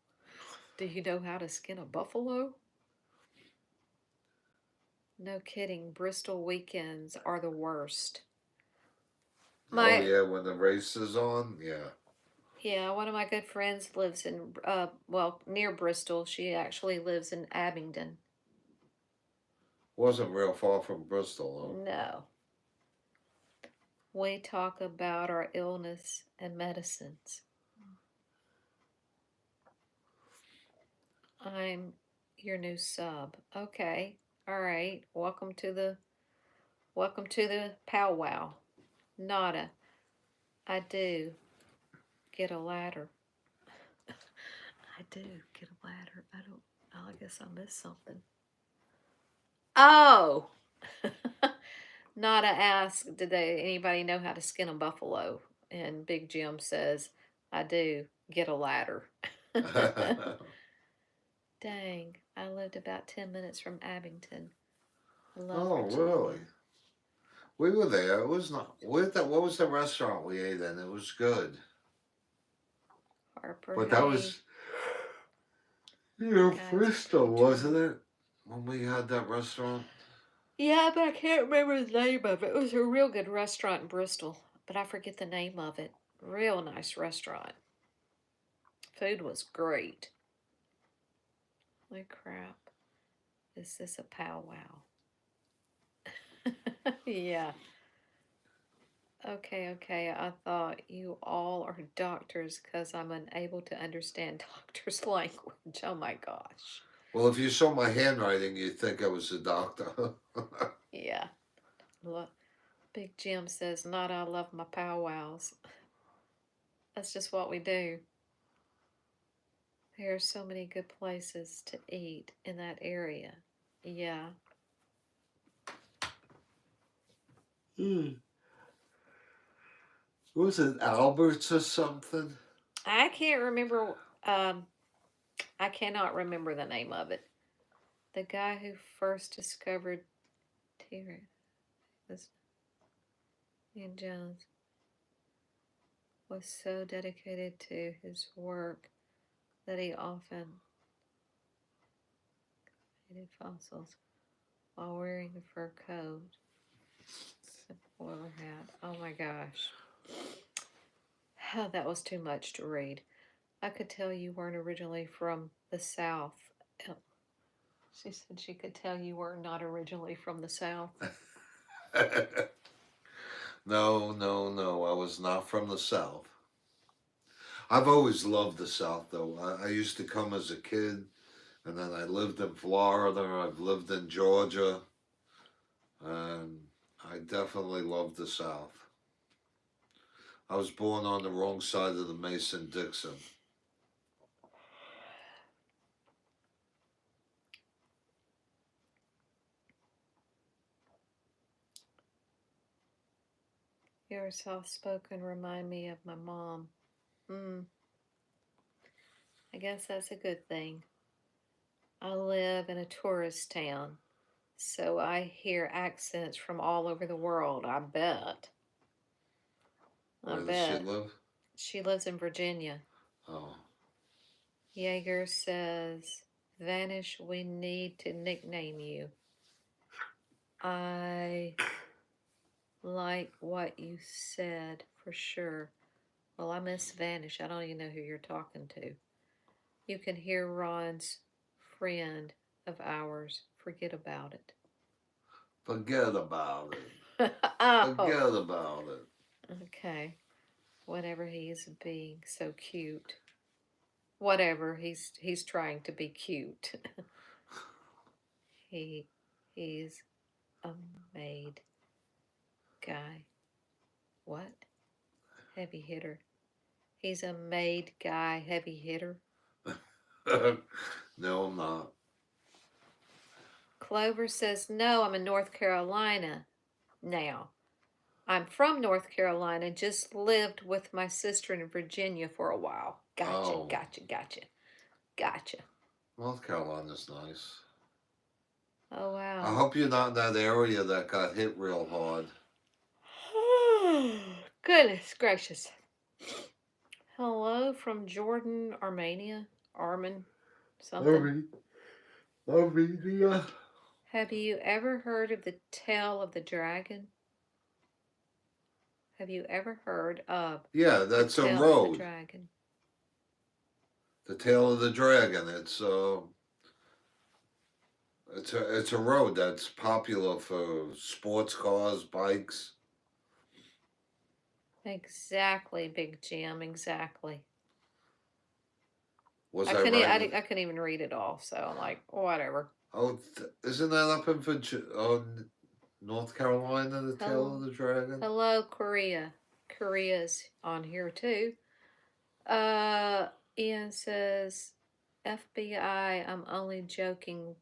S1: Do you know how to skin a buffalo? No kidding. Bristol weekends are the worst.
S2: Oh yeah, when the race is on, yeah.
S1: One of my good friends lives in, near Bristol. She actually lives in Abingdon.
S2: Wasn't real far from Bristol, though.
S1: No. We talk about our illness and medicines. I'm your new sub. Okay. All right. Welcome to the powwow. Nada. I do get a ladder. I do get a ladder. I guess I missed something. Oh. Nada asked, did anybody know how to skin a buffalo? And Big Jim says, I do get a ladder. Dang, I lived about 10 minutes from Abington. I love Virginia.
S2: Really? We were there. It was not. What was the restaurant we ate in? It was good.
S1: Harper
S2: But that was, Bristol, wasn't it? When we had that restaurant.
S1: Yeah, but I can't remember the name of it. It was a real good restaurant in Bristol, but I forget the name of it. Real nice restaurant. Food was great. Holy crap. Is this a powwow? Yeah. Okay. I thought you all are doctors because I'm unable to understand doctor's language. Oh my gosh.
S2: Well, if you saw my handwriting, you'd think I was a doctor.
S1: Yeah. Look, Big Jim says, not I love my powwows. That's just what we do. There are so many good places to eat in that area. Yeah.
S2: Was it Alberts or something?
S1: I can't remember. I cannot remember the name of it. The guy who first discovered T-Rex was Ian Jones was so dedicated to his work that he often created fossils while wearing a fur coat, a boiler hat. Oh my gosh. Oh, that was too much to read. I could tell you weren't originally from the South. She said she could tell you were not originally from the South.
S2: No. I was not from the South. I've always loved the South, though. I used to come as a kid, and then I lived in Florida. I've lived in Georgia, and I definitely loved the South. I was born on the wrong side of the Mason-Dixon.
S1: Your soft-spoken remind me of my mom. I guess that's a good thing. I live in a tourist town, so I hear accents from all over the world, I bet.
S2: Where does she live?
S1: She lives in Virginia.
S2: Oh.
S1: Jaeger says, Vanish, we need to nickname you. I like what you said for sure. Well, I miss Vanish. I don't even know who you're talking to. You can hear Ron's friend of ours. Forget about it.
S2: Forget about it. Forget about it.
S1: Okay. Whenever he's being so cute. Whatever, he's trying to be cute. He's a made guy. What? Heavy hitter. He's a made guy, heavy hitter.
S2: No, I'm not.
S1: Clover says, no, I'm in North Carolina now. I'm from North Carolina, just lived with my sister in Virginia for a while. Gotcha,
S2: Oh,
S1: gotcha, gotcha, gotcha.
S2: North Carolina's nice.
S1: Oh,
S2: I
S1: wow.
S2: hope you're not in that area that got hit real hard.
S1: Goodness gracious. Hello from Jordan, Armenia. Armin, something.
S2: Armenia.
S1: Have you ever heard of the tale of the dragon? Have you ever heard of
S2: Yeah,
S1: the
S2: that's a
S1: tale of the
S2: road.
S1: dragon?
S2: The Tail of the Dragon. It's a road that's popular for sports cars, bikes.
S1: Exactly, Big Jim, exactly.
S2: Was
S1: I
S2: I
S1: couldn't,
S2: right?
S1: I couldn't even read it all, so I'm like, whatever.
S2: Oh, isn't that up in North Carolina, the Tail
S1: Hello,
S2: of the Dragon?
S1: hello, Korea. Korea's on here too. Ian says, FBI, I'm only joking.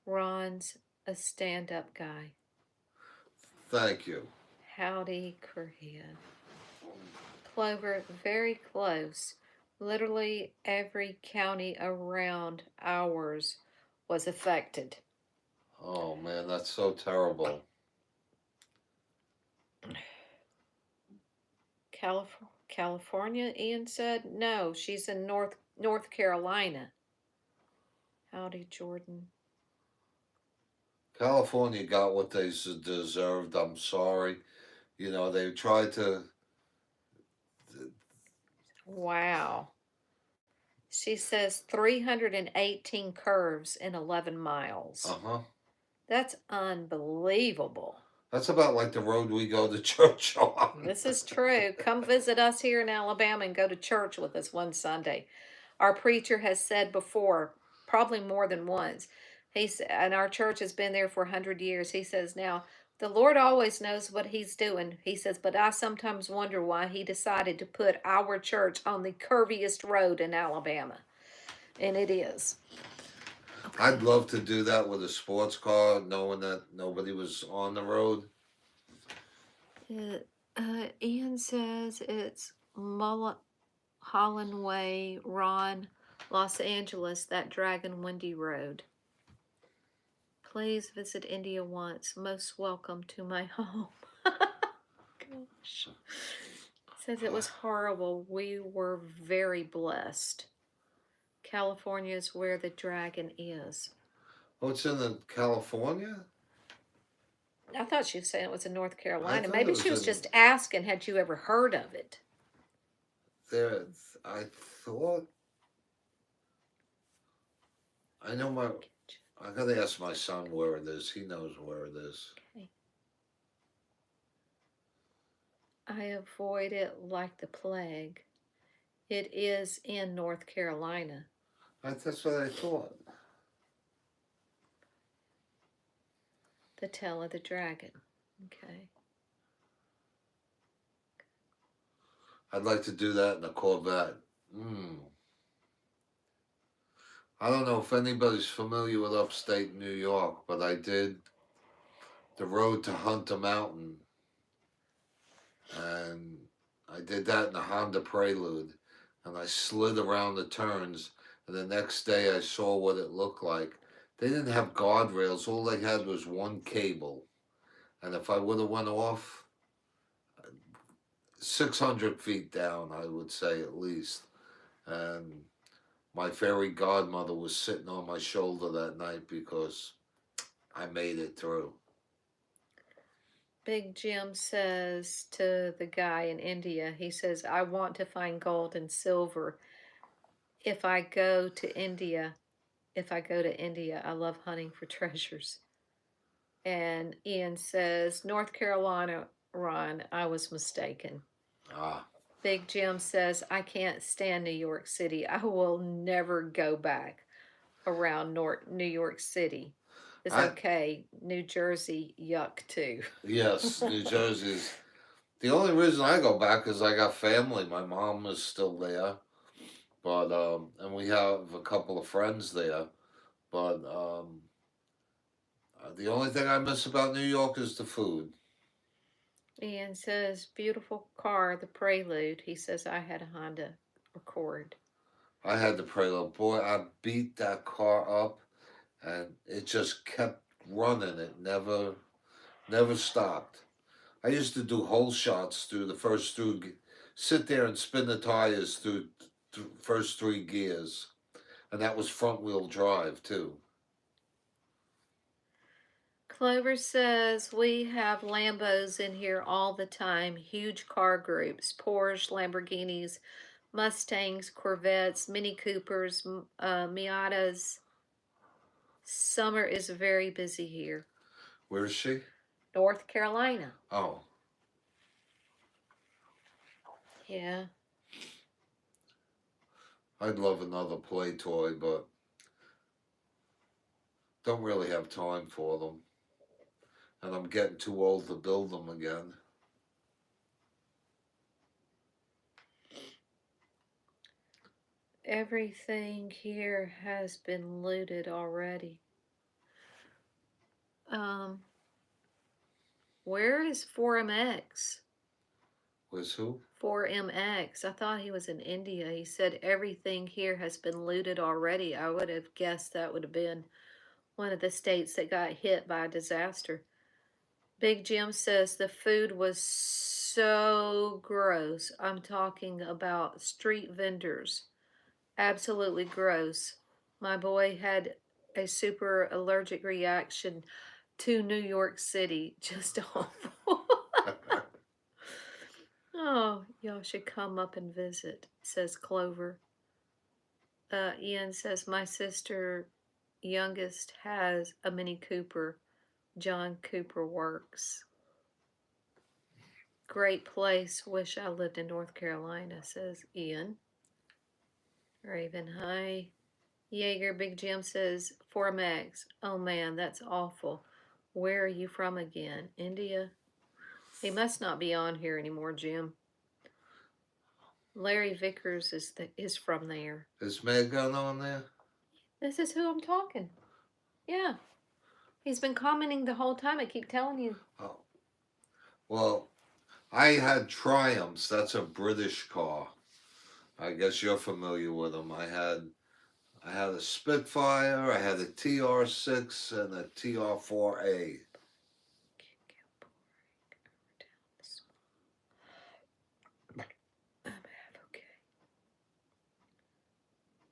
S1: Ron's a stand-up guy.
S2: Thank you.
S1: Howdy, Korea. Clover, very close. Literally every county around ours was affected.
S2: Oh man, that's so terrible.
S1: California, Ian said. No, she's in North Carolina. Howdy, Jordan.
S2: California got what they deserved. I'm sorry. You know, they tried to.
S1: Wow. She says 318 curves in 11 miles.
S2: Huh.
S1: That's unbelievable.
S2: That's about like the road we go to church on.
S1: This is true. Come visit us here in Alabama and go to church with us one Sunday. Our preacher has said before, probably more than once, and our church has been there for 100 years. He says, now, the Lord always knows what he's doing. He says, but I sometimes wonder why he decided to put our church on the curviest road in Alabama. And it is. Okay.
S2: I'd love to do that with a sports car, knowing that nobody was on the road.
S1: Ian says it's Holland Way, Ron, Los Angeles, that Dragon Windy Road. Please visit India once. Most welcome to my home. Gosh. Says it was horrible. We were very blessed. California is where the dragon is.
S2: Oh, it's in California?
S1: I thought she was saying it was in North Carolina.
S2: thought
S1: Maybe
S2: it
S1: she was
S2: in
S1: just asking, had you ever heard of it?
S2: there. I thought. I know my. I gotta ask my son where it is. He knows where it is.
S1: Okay. I avoid it like the plague. It is in North Carolina.
S2: That's what I thought.
S1: The Tale of the Dragon. Okay.
S2: I'd like to do that in a Corvette. I don't know if anybody's familiar with upstate New York, but I did the road to Hunter Mountain. And I did that in a Honda Prelude. And I slid around the turns. And the next day I saw what it looked like. They didn't have guardrails. All they had was one cable. And if I would have went off 600 feet down, I would say at least. And my fairy godmother was sitting on my shoulder that night because I made it through.
S1: Big Jim says to the guy in India, he says, I want to find gold and silver. If I go to India, I love hunting for treasures. And Ian says, North Carolina, Ron, I was mistaken. Big Jim says, I can't stand New York City. I will never go back around New York City. It's okay. New Jersey, yuck too.
S2: Yes, New Jersey's. The only reason I go back is I got family. My mom is still there, but and we have a couple of friends there. But the only thing I miss about New York is the food.
S1: Ian says, beautiful car, the Prelude. He says, I had a Honda Accord.
S2: I had to pray, oh boy, I beat that car up, and it just kept running. It never stopped. I used to do hole shots through the first three, sit there and spin the tires through first three gears, and that was front wheel drive too.
S1: Clover says, we have Lambos in here all the time. Huge car groups, Porsche, Lamborghinis, Mustangs, Corvettes, Mini Coopers, Miatas. Summer is very busy here.
S2: Where is she?
S1: North Carolina.
S2: Oh.
S1: Yeah.
S2: I'd love another play toy, but don't really have time for them. And I'm getting too old to build them again.
S1: Everything here has been looted already. Where is 4MX?
S2: Where's who?
S1: 4MX. I thought he was in India. He said everything here has been looted already. I would have guessed that would have been one of the states that got hit by a disaster. Big Jim says the food was so gross. I'm talking about street vendors. Absolutely gross. My boy had a super allergic reaction to New York City. Just awful. Oh, y'all should come up and visit, says Clover. Ian says, my sister youngest has a Mini Cooper. John Cooper works. Great place. Wish I lived in North Carolina, says Ian. Raven, hi. Jaeger, Big Jim says, 4MX. Oh man, that's awful. Where are you from again? India? He must not be on here anymore, Jim. Larry Vickers is from there.
S2: Is Megan on there?
S1: This is who I'm talking. Yeah. He's been commenting the whole time. I keep telling you.
S2: Oh. Well, I had Triumphs. That's a British car. I guess you're familiar with them. I had a Spitfire, I had a TR6 and a TR4A.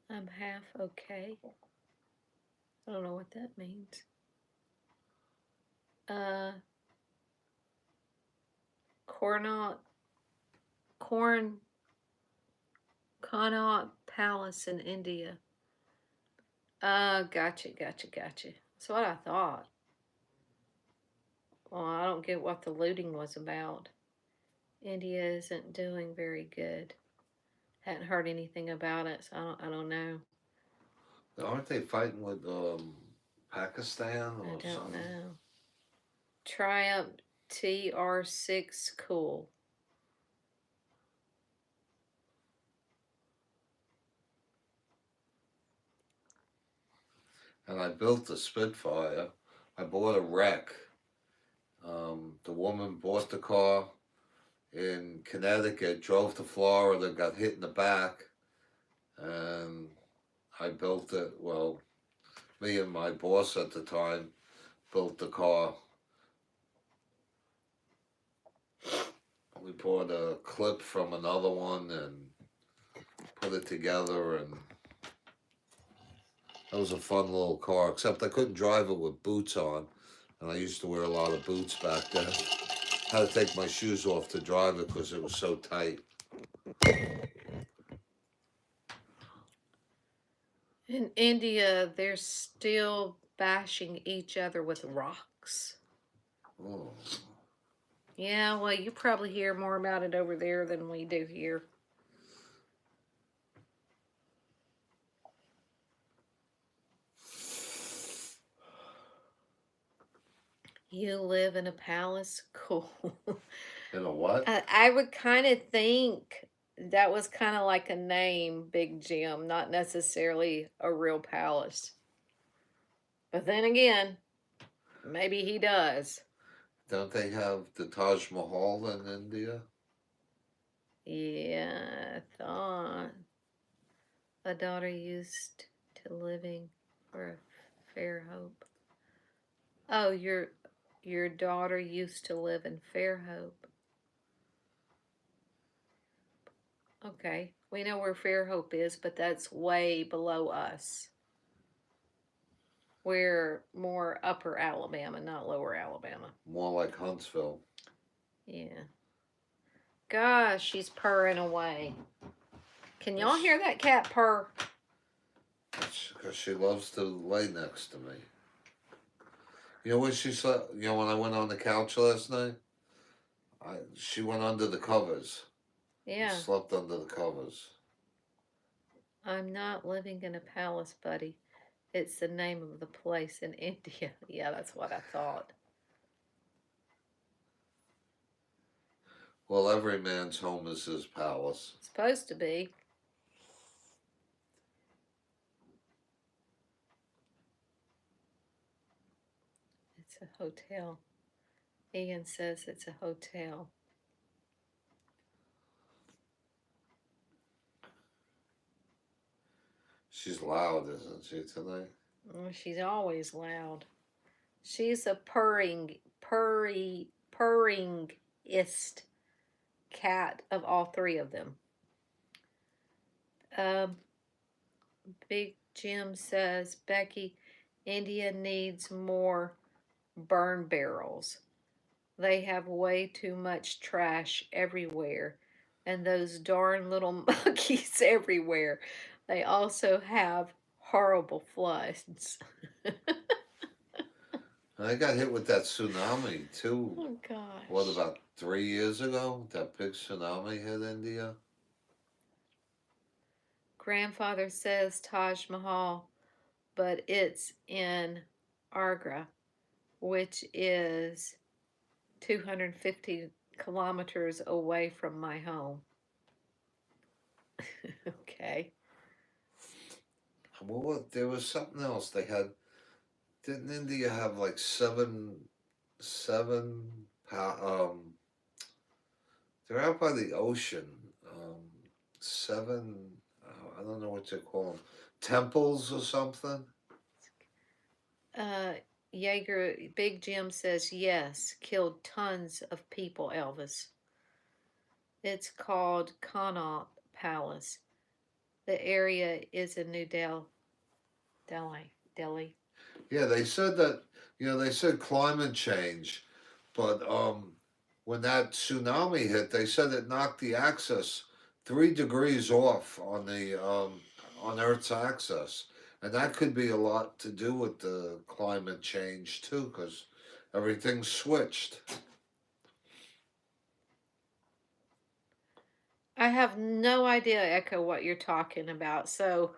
S1: I'm half okay. I don't know what that means. Connaught Palace in India. Gotcha. That's what I thought. Well, I don't get what the looting was about. India isn't doing very good. Hadn't heard anything about it, so I don't know.
S2: Aren't they fighting with Pakistan or
S1: I don't
S2: something?
S1: know. Triumph TR6 cool.
S2: And I built the Spitfire. I bought a wreck. The woman bought the car in Connecticut, drove to Florida, got hit in the back, and I built it. Well, me and my boss at the time built the car. We bought a clip from another one and put it together, and that was a fun little car, except I couldn't drive it with boots on, and I used to wear a lot of boots back then. I had to take my shoes off to drive it because it was so tight.
S1: In India, they're still bashing each other with rocks.
S2: Oh.
S1: Yeah, well, you probably hear more about it over there than we do here. You live in a palace? Cool.
S2: In a what?
S1: I would kind of think that was kind of like a name, Big Jim, not necessarily a real palace. But then again, maybe he does.
S2: Don't they have the Taj Mahal in India?
S1: Yeah, I thought a daughter used to living for a fair hope. Oh, your daughter used to live in Fairhope. Okay, we know where Fairhope is, but that's way below us. We're more upper Alabama, not lower Alabama.
S2: More like Huntsville.
S1: Yeah. Gosh, she's purring away. Can y'all hear that cat purr?
S2: Because she loves to lay next to me. You know when she slept? You know when I went on the couch last night? She went under the covers.
S1: Yeah.
S2: Slept under the covers.
S1: I'm not living in a palace, buddy. It's the name of the place in India. Yeah, that's what I thought.
S2: Well, every man's home is his palace.
S1: It's supposed to be. It's a hotel. Ian says it's a hotel.
S2: She's loud, isn't she, tonight?
S1: She's always loud. She's a purringest cat of all three of them. Big Jim says, Becky, India needs more burn barrels. They have way too much trash everywhere, and those darn little monkeys everywhere. They also have horrible floods.
S2: I got hit with that tsunami, too.
S1: Oh, gosh.
S2: What, about 3 years ago? That big tsunami hit India?
S1: Grandfather says Taj Mahal, but it's in Agra, which is 250 kilometers away from my home. Okay.
S2: Well, there was something else. They had. Didn't India have like seven, they're out by the ocean. Seven, I don't know what you call them, temples or something?
S1: Jaeger, Big Jim says yes, killed tons of people, Elvis. It's called Connaught Palace. The area is in New Delhi.
S2: Yeah, they said that, they said climate change, but when that tsunami hit, they said it knocked the axis 3 degrees off on Earth's axis, and that could be a lot to do with the climate change too, because everything switched.
S1: I have no idea, Echo, what you're talking about, so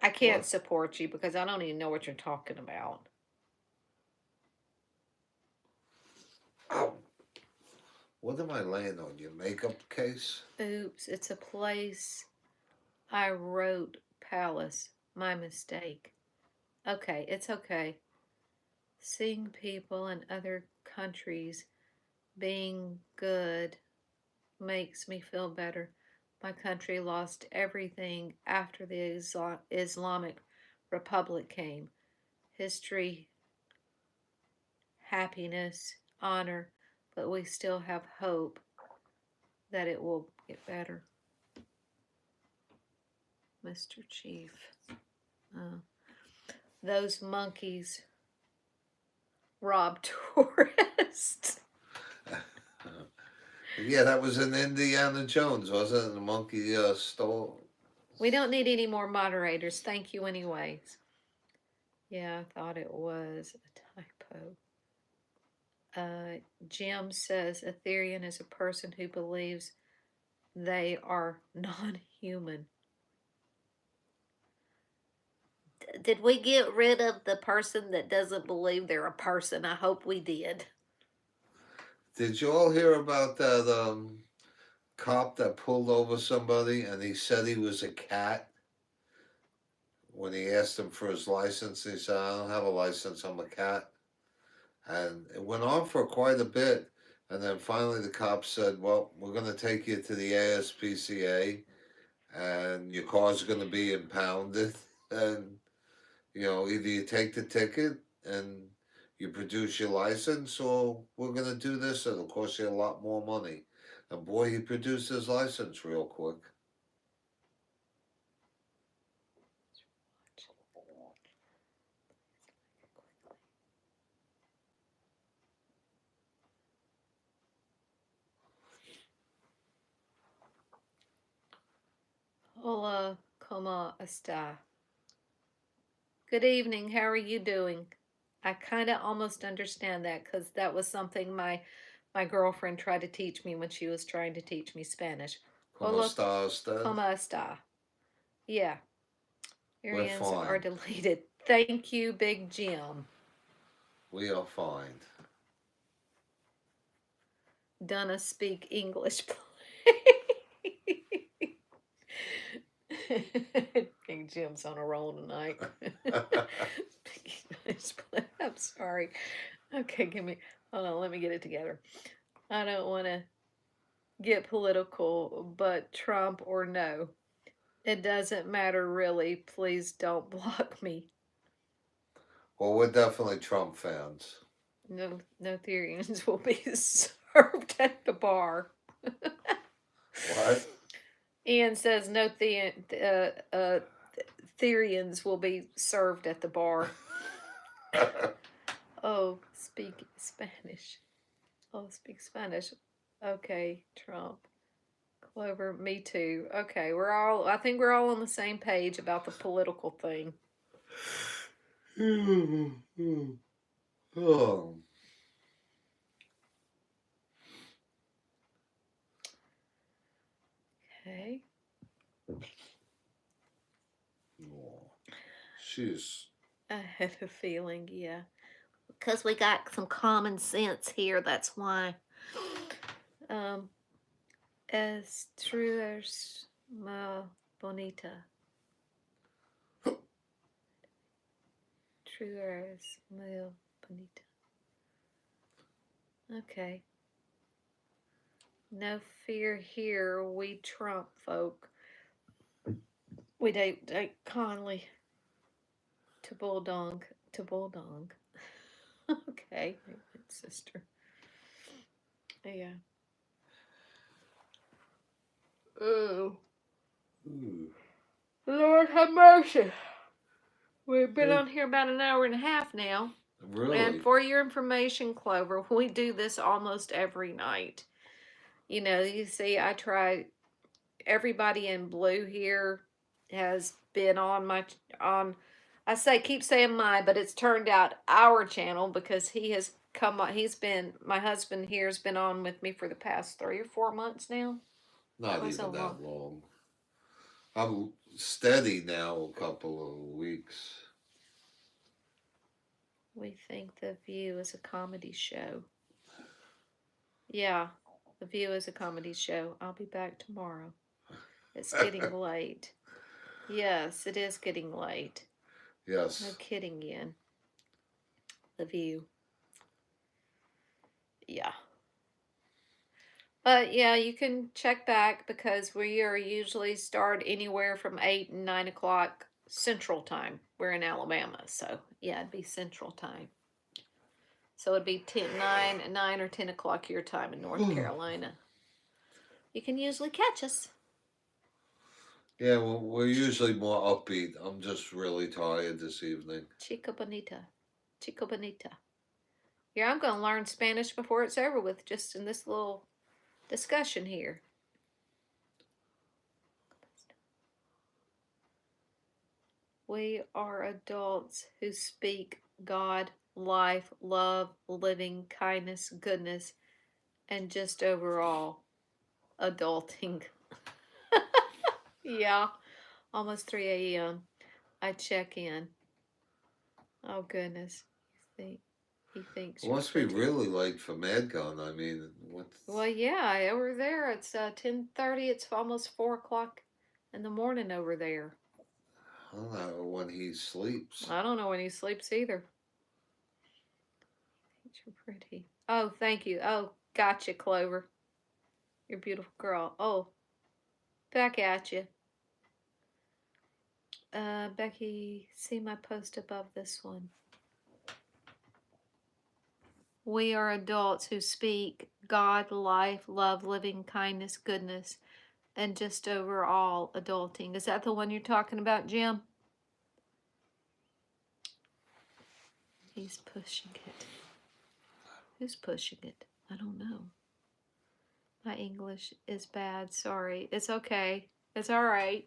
S1: I can't
S2: What?
S1: support you because I don't even know what you're talking about.
S2: Ow! What am I laying on? Your makeup case?
S1: Oops, it's a place I wrote palace. My mistake. Okay, it's okay. Seeing people in other countries being good makes me feel better. My country lost everything after the Islamic Republic came. History, happiness, honor, but we still have hope that it will get better. Mr. Chief. Those monkeys robbed tourists.
S2: Yeah, that was in Indiana Jones, wasn't it? The monkey stole.
S1: We don't need any more moderators. Thank you anyways. Yeah, I thought it was a typo. Jim says Etherean is a person who believes they are non-human. Did we get rid of the person that doesn't believe they're a person? I hope we did.
S2: Did you all hear about that cop that pulled over somebody and he said he was a cat? When he asked him for his license, he said, I don't have a license, I'm a cat. And it went on for quite a bit. And then finally the cop said, well, we're going to take you to the ASPCA and your car's going to be impounded. And, you know, either you take the ticket and you produce your license, or we're going to do this. It'll cost you a lot more money. And boy, he produced his license real quick.
S1: Hola, como está? Good evening. How are you doing? I kind of almost understand that because that was something my girlfriend tried to teach me when she was trying to teach me Spanish.
S2: ¿Cómo
S1: Hola,
S2: está usted?
S1: como está? Yeah.
S2: We're
S1: Arians are
S2: fine.
S1: deleted. Thank you, Big Jim.
S2: We are fine.
S1: Donna speak English. Big Jim's on a roll tonight. I'm sorry. Okay, hold on, let me get it together. I don't want to get political, but Trump or no, it doesn't matter really. Please don't block me.
S2: Well, we're definitely Trump fans.
S1: No Therians will be served at the bar.
S2: What?
S1: Ian says no Therians will be served at the bar. Oh, speak Spanish. Oh, speak Spanish. Okay, Trump. Clover, me too. Okay, I think we're all on the same page about the political thing.
S2: Oh.
S1: Okay.
S2: She's.
S1: I had a feeling, yeah. Because we got some common sense here, that's why. Es true es muy bonita. True es muy bonita. Okay. No fear here, we Trump folk. We date Conley to Bulldog. Okay, sister. Yeah. Oh. Lord have mercy. We've been on here about an hour and a half now.
S2: Really?
S1: And for your information, Clover, we do this almost every night. You know, you see, I try. Everybody in blue here has been on I keep saying my, but it's turned out our channel because he has come on. My husband here has been on with me for the past 3 or 4 months now.
S2: Not even that long. I'm steady now a couple of weeks.
S1: We think The View is a comedy show. Yeah, The View is a comedy show. I'll be back tomorrow. It's getting late. Yes, it is getting late.
S2: Yes.
S1: No kidding, Ian. The View. Yeah. But yeah, you can check back because we are usually start anywhere from 8 and 9 o'clock Central Time. We're in Alabama, so yeah, it'd be Central Time. So it'd be 9 or 10 o'clock your time in North Carolina. You can usually catch us.
S2: Yeah, well, we're usually more upbeat. I'm just really tired this evening.
S1: Chica Bonita. Yeah, I'm going to learn Spanish before it's over with, just in this little discussion here. We are adults who speak God, life, love, living, kindness, goodness, and just overall adulting. Yeah, almost 3 a.m. I check in. Oh goodness. He thinks
S2: It
S1: you're
S2: must be
S1: pretty.
S2: really late for Madcon. I mean, what?
S1: Well, yeah, over there it's 10:30. It's almost 4 o'clock in the morning over there.
S2: I don't know when he sleeps.
S1: I don't know when he sleeps either. Thinks you're pretty. Oh, thank you. Oh, gotcha, Clover. You're a beautiful girl. Oh, back at you. Becky, see my post above this one. We are adults who speak God, life, love, living, kindness, goodness, and just overall adulting. Is that the one you're talking about, Jim? He's pushing it. Who's pushing it? I don't know. My English is bad. Sorry. It's okay. It's all right.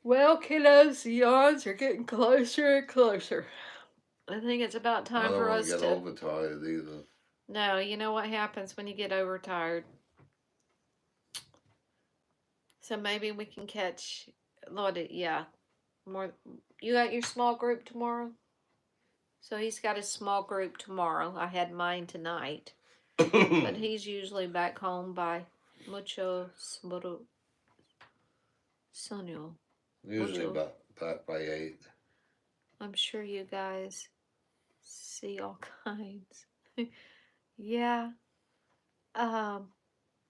S1: Well, kiddos, the yawns are getting closer and closer. I think it's about
S2: I
S1: time
S2: don't
S1: for
S2: want
S1: us
S2: to get
S1: to.
S2: overtired either.
S1: No, you know what happens when you get overtired. So maybe we can catch. Lord, yeah, more. You got your small group tomorrow. So he's got his small group tomorrow. I had mine tonight, but he's usually back home by mucho sonio.
S2: Usually
S1: Mucho.
S2: back by 8.
S1: I'm sure you guys see all kinds. Yeah. Um,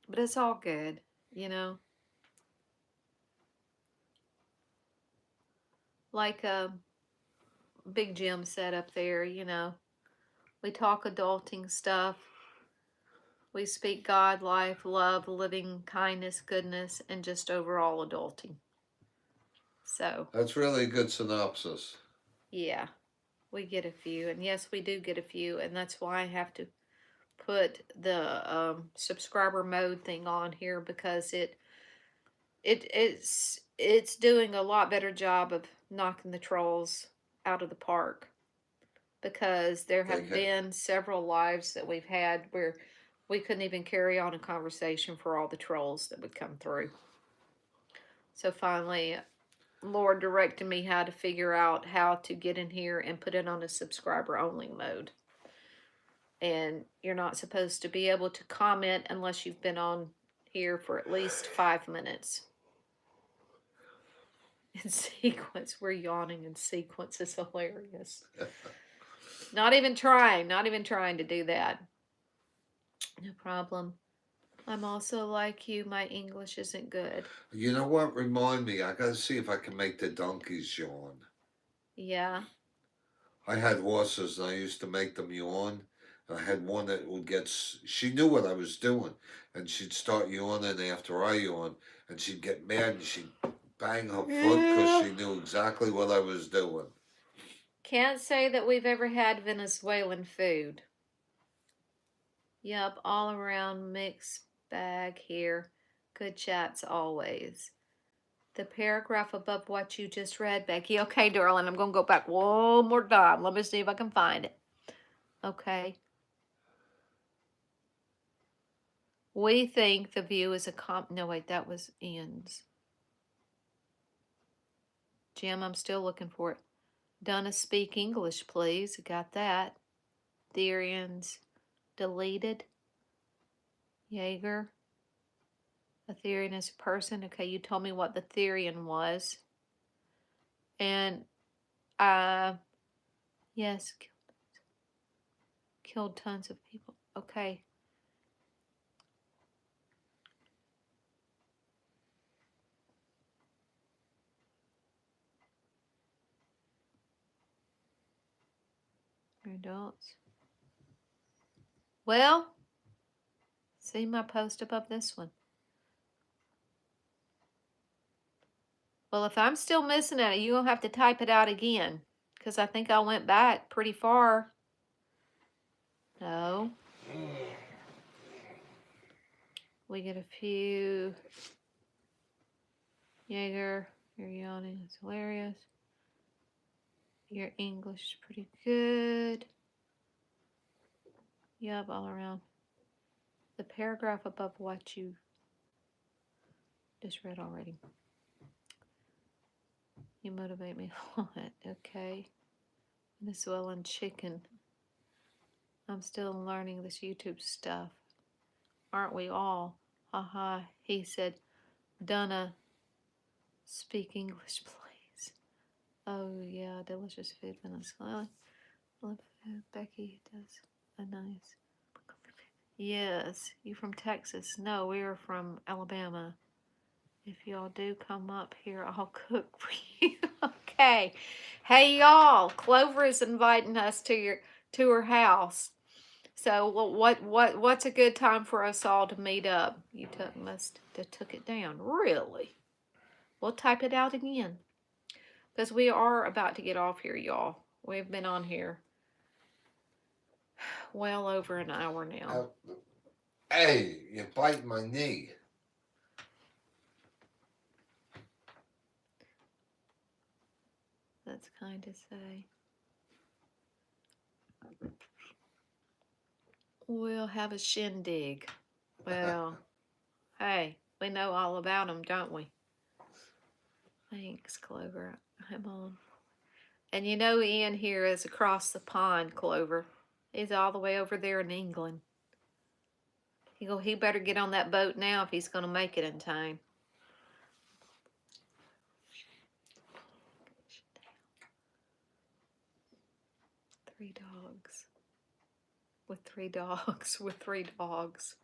S1: but it's all good, you know. Like Big Jim said up there, you know, we talk adulting stuff. We speak God, life, love, living, kindness, goodness, and just overall adulting. So,
S2: That's really a good synopsis.
S1: yeah, we get a few. And yes, we do get a few. And that's why I have to put the subscriber mode thing on here because it's doing a lot better job of knocking the trolls out of the park because there
S2: They
S1: have
S2: can,
S1: been several lives that we've had where we couldn't even carry on a conversation for all the trolls that would come through. So finally, Lord directed me how to figure out how to get in here and put it on a subscriber only mode. And you're not supposed to be able to comment unless you've been on here for at least 5 minutes. In sequence, we're yawning in sequence. It's hilarious. Not even trying to do that. No problem. I'm also like you, my English isn't good.
S2: You know what? Remind me. I got to see if I can make the donkeys yawn.
S1: Yeah.
S2: I had horses and I used to make them yawn. I had one that would get. She knew what I was doing, and she'd start yawning after I yawned, and she'd get mad and she'd bang her foot because
S1: Yeah.
S2: she knew exactly what I was doing.
S1: Can't say that we've ever had Venezuelan food. Yup, all around mixed bag here. Good chats always. The paragraph above what you just read, Becky. Okay, darling, I'm going to go back one more time. Let me see if I can find it. Okay. We think the view is a no, wait, that was Ian's. Jim, I'm still looking for it. Donna, speak English, please. Got that. Therians deleted. Jaeger. A Therian is a person. Okay, you told me what the Therian was. And, yes, killed tons of people. Okay. Adults. Well, see my post above this one. Well, if I'm still missing it, you're going to have to type it out again. Because I think I went back pretty far. No. We get a few. Jaeger, you're yawning. It's hilarious. Your English is pretty good. Yep, all around. The paragraph above what you Just read already. You motivate me a lot. Okay. Venezuelan chicken. I'm still learning this YouTube stuff. Aren't we all? Haha. He said, Donna, speak English, please. Oh, yeah. Delicious food, Venezuela. Love food. Becky does a nice. Yes. You from Texas? No, we are from Alabama. If y'all do come up here, I'll cook for you. Okay. Hey, y'all. Clover is inviting us to her house. So what's a good time for us all to meet up? You must have took it down. Really? We'll type it out again. Because we are about to get off here, y'all. We've been on here well over an hour now.
S2: Hey, you bite my knee.
S1: That's kind to say. We'll have a shindig. Well, hey, we know all about them, don't we? Thanks, Clover. I'm on. And you know Ian here is across the pond, Clover. He's all the way over there in England. He better get on that boat now if he's going to make it in time. Three dogs. With 3 dogs. With 3 dogs.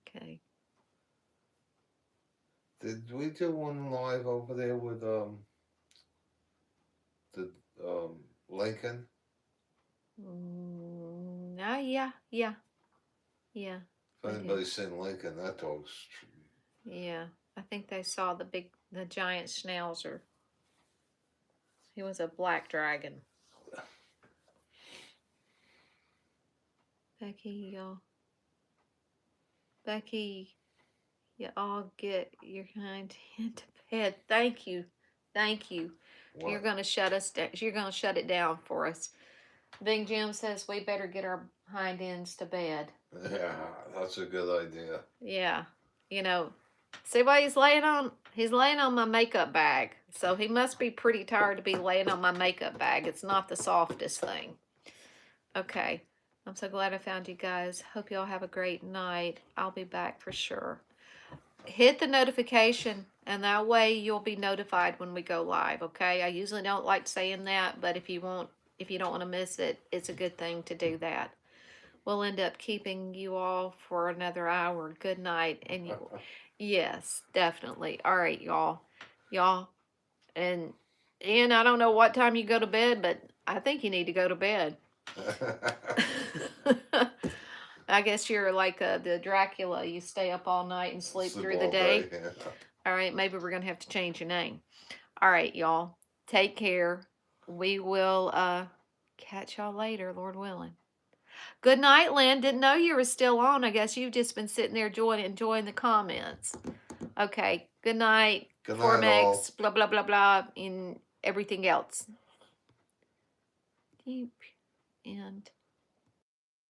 S1: Okay.
S2: Did we do one live over there with Lincoln?
S1: Yeah.
S2: If anybody's seen Lincoln, that dog's.
S1: Yeah, I think they saw the giant schnauzer. He was a black dragon. Becky, you all get your kind into bed. Thank you. What? You're gonna shut us down. You're gonna shut it down for us. Big Jim says we better get our hind ends to bed.
S2: Yeah, that's a good idea.
S1: Yeah, see what he's laying on? He's laying on my makeup bag. So he must be pretty tired to be laying on my makeup bag. It's not the softest thing. Okay. I'm so glad I found you guys. Hope y'all have a great night. I'll be back for sure. Hit the notification, and that way you'll be notified when we go live, okay? I usually don't like saying that, but if you don't want to miss it, it's a good thing to do that. We'll end up keeping you all for another hour. Good night. And yes, definitely. All right, y'all. And I don't know what time you go to bed, but I think you need to go to bed. I guess you're like the Dracula. You stay up all night and sleep through the day. Yeah. All right, maybe we're going to have to change your name. All right, y'all. Take care. We will catch y'all later, Lord willing. Good night, Lynn. Didn't know you were still on. I guess you've just been sitting there enjoying the comments. Okay. Good night.
S2: Good night,
S1: Formex, blah, blah, blah, blah, and everything else. Deep and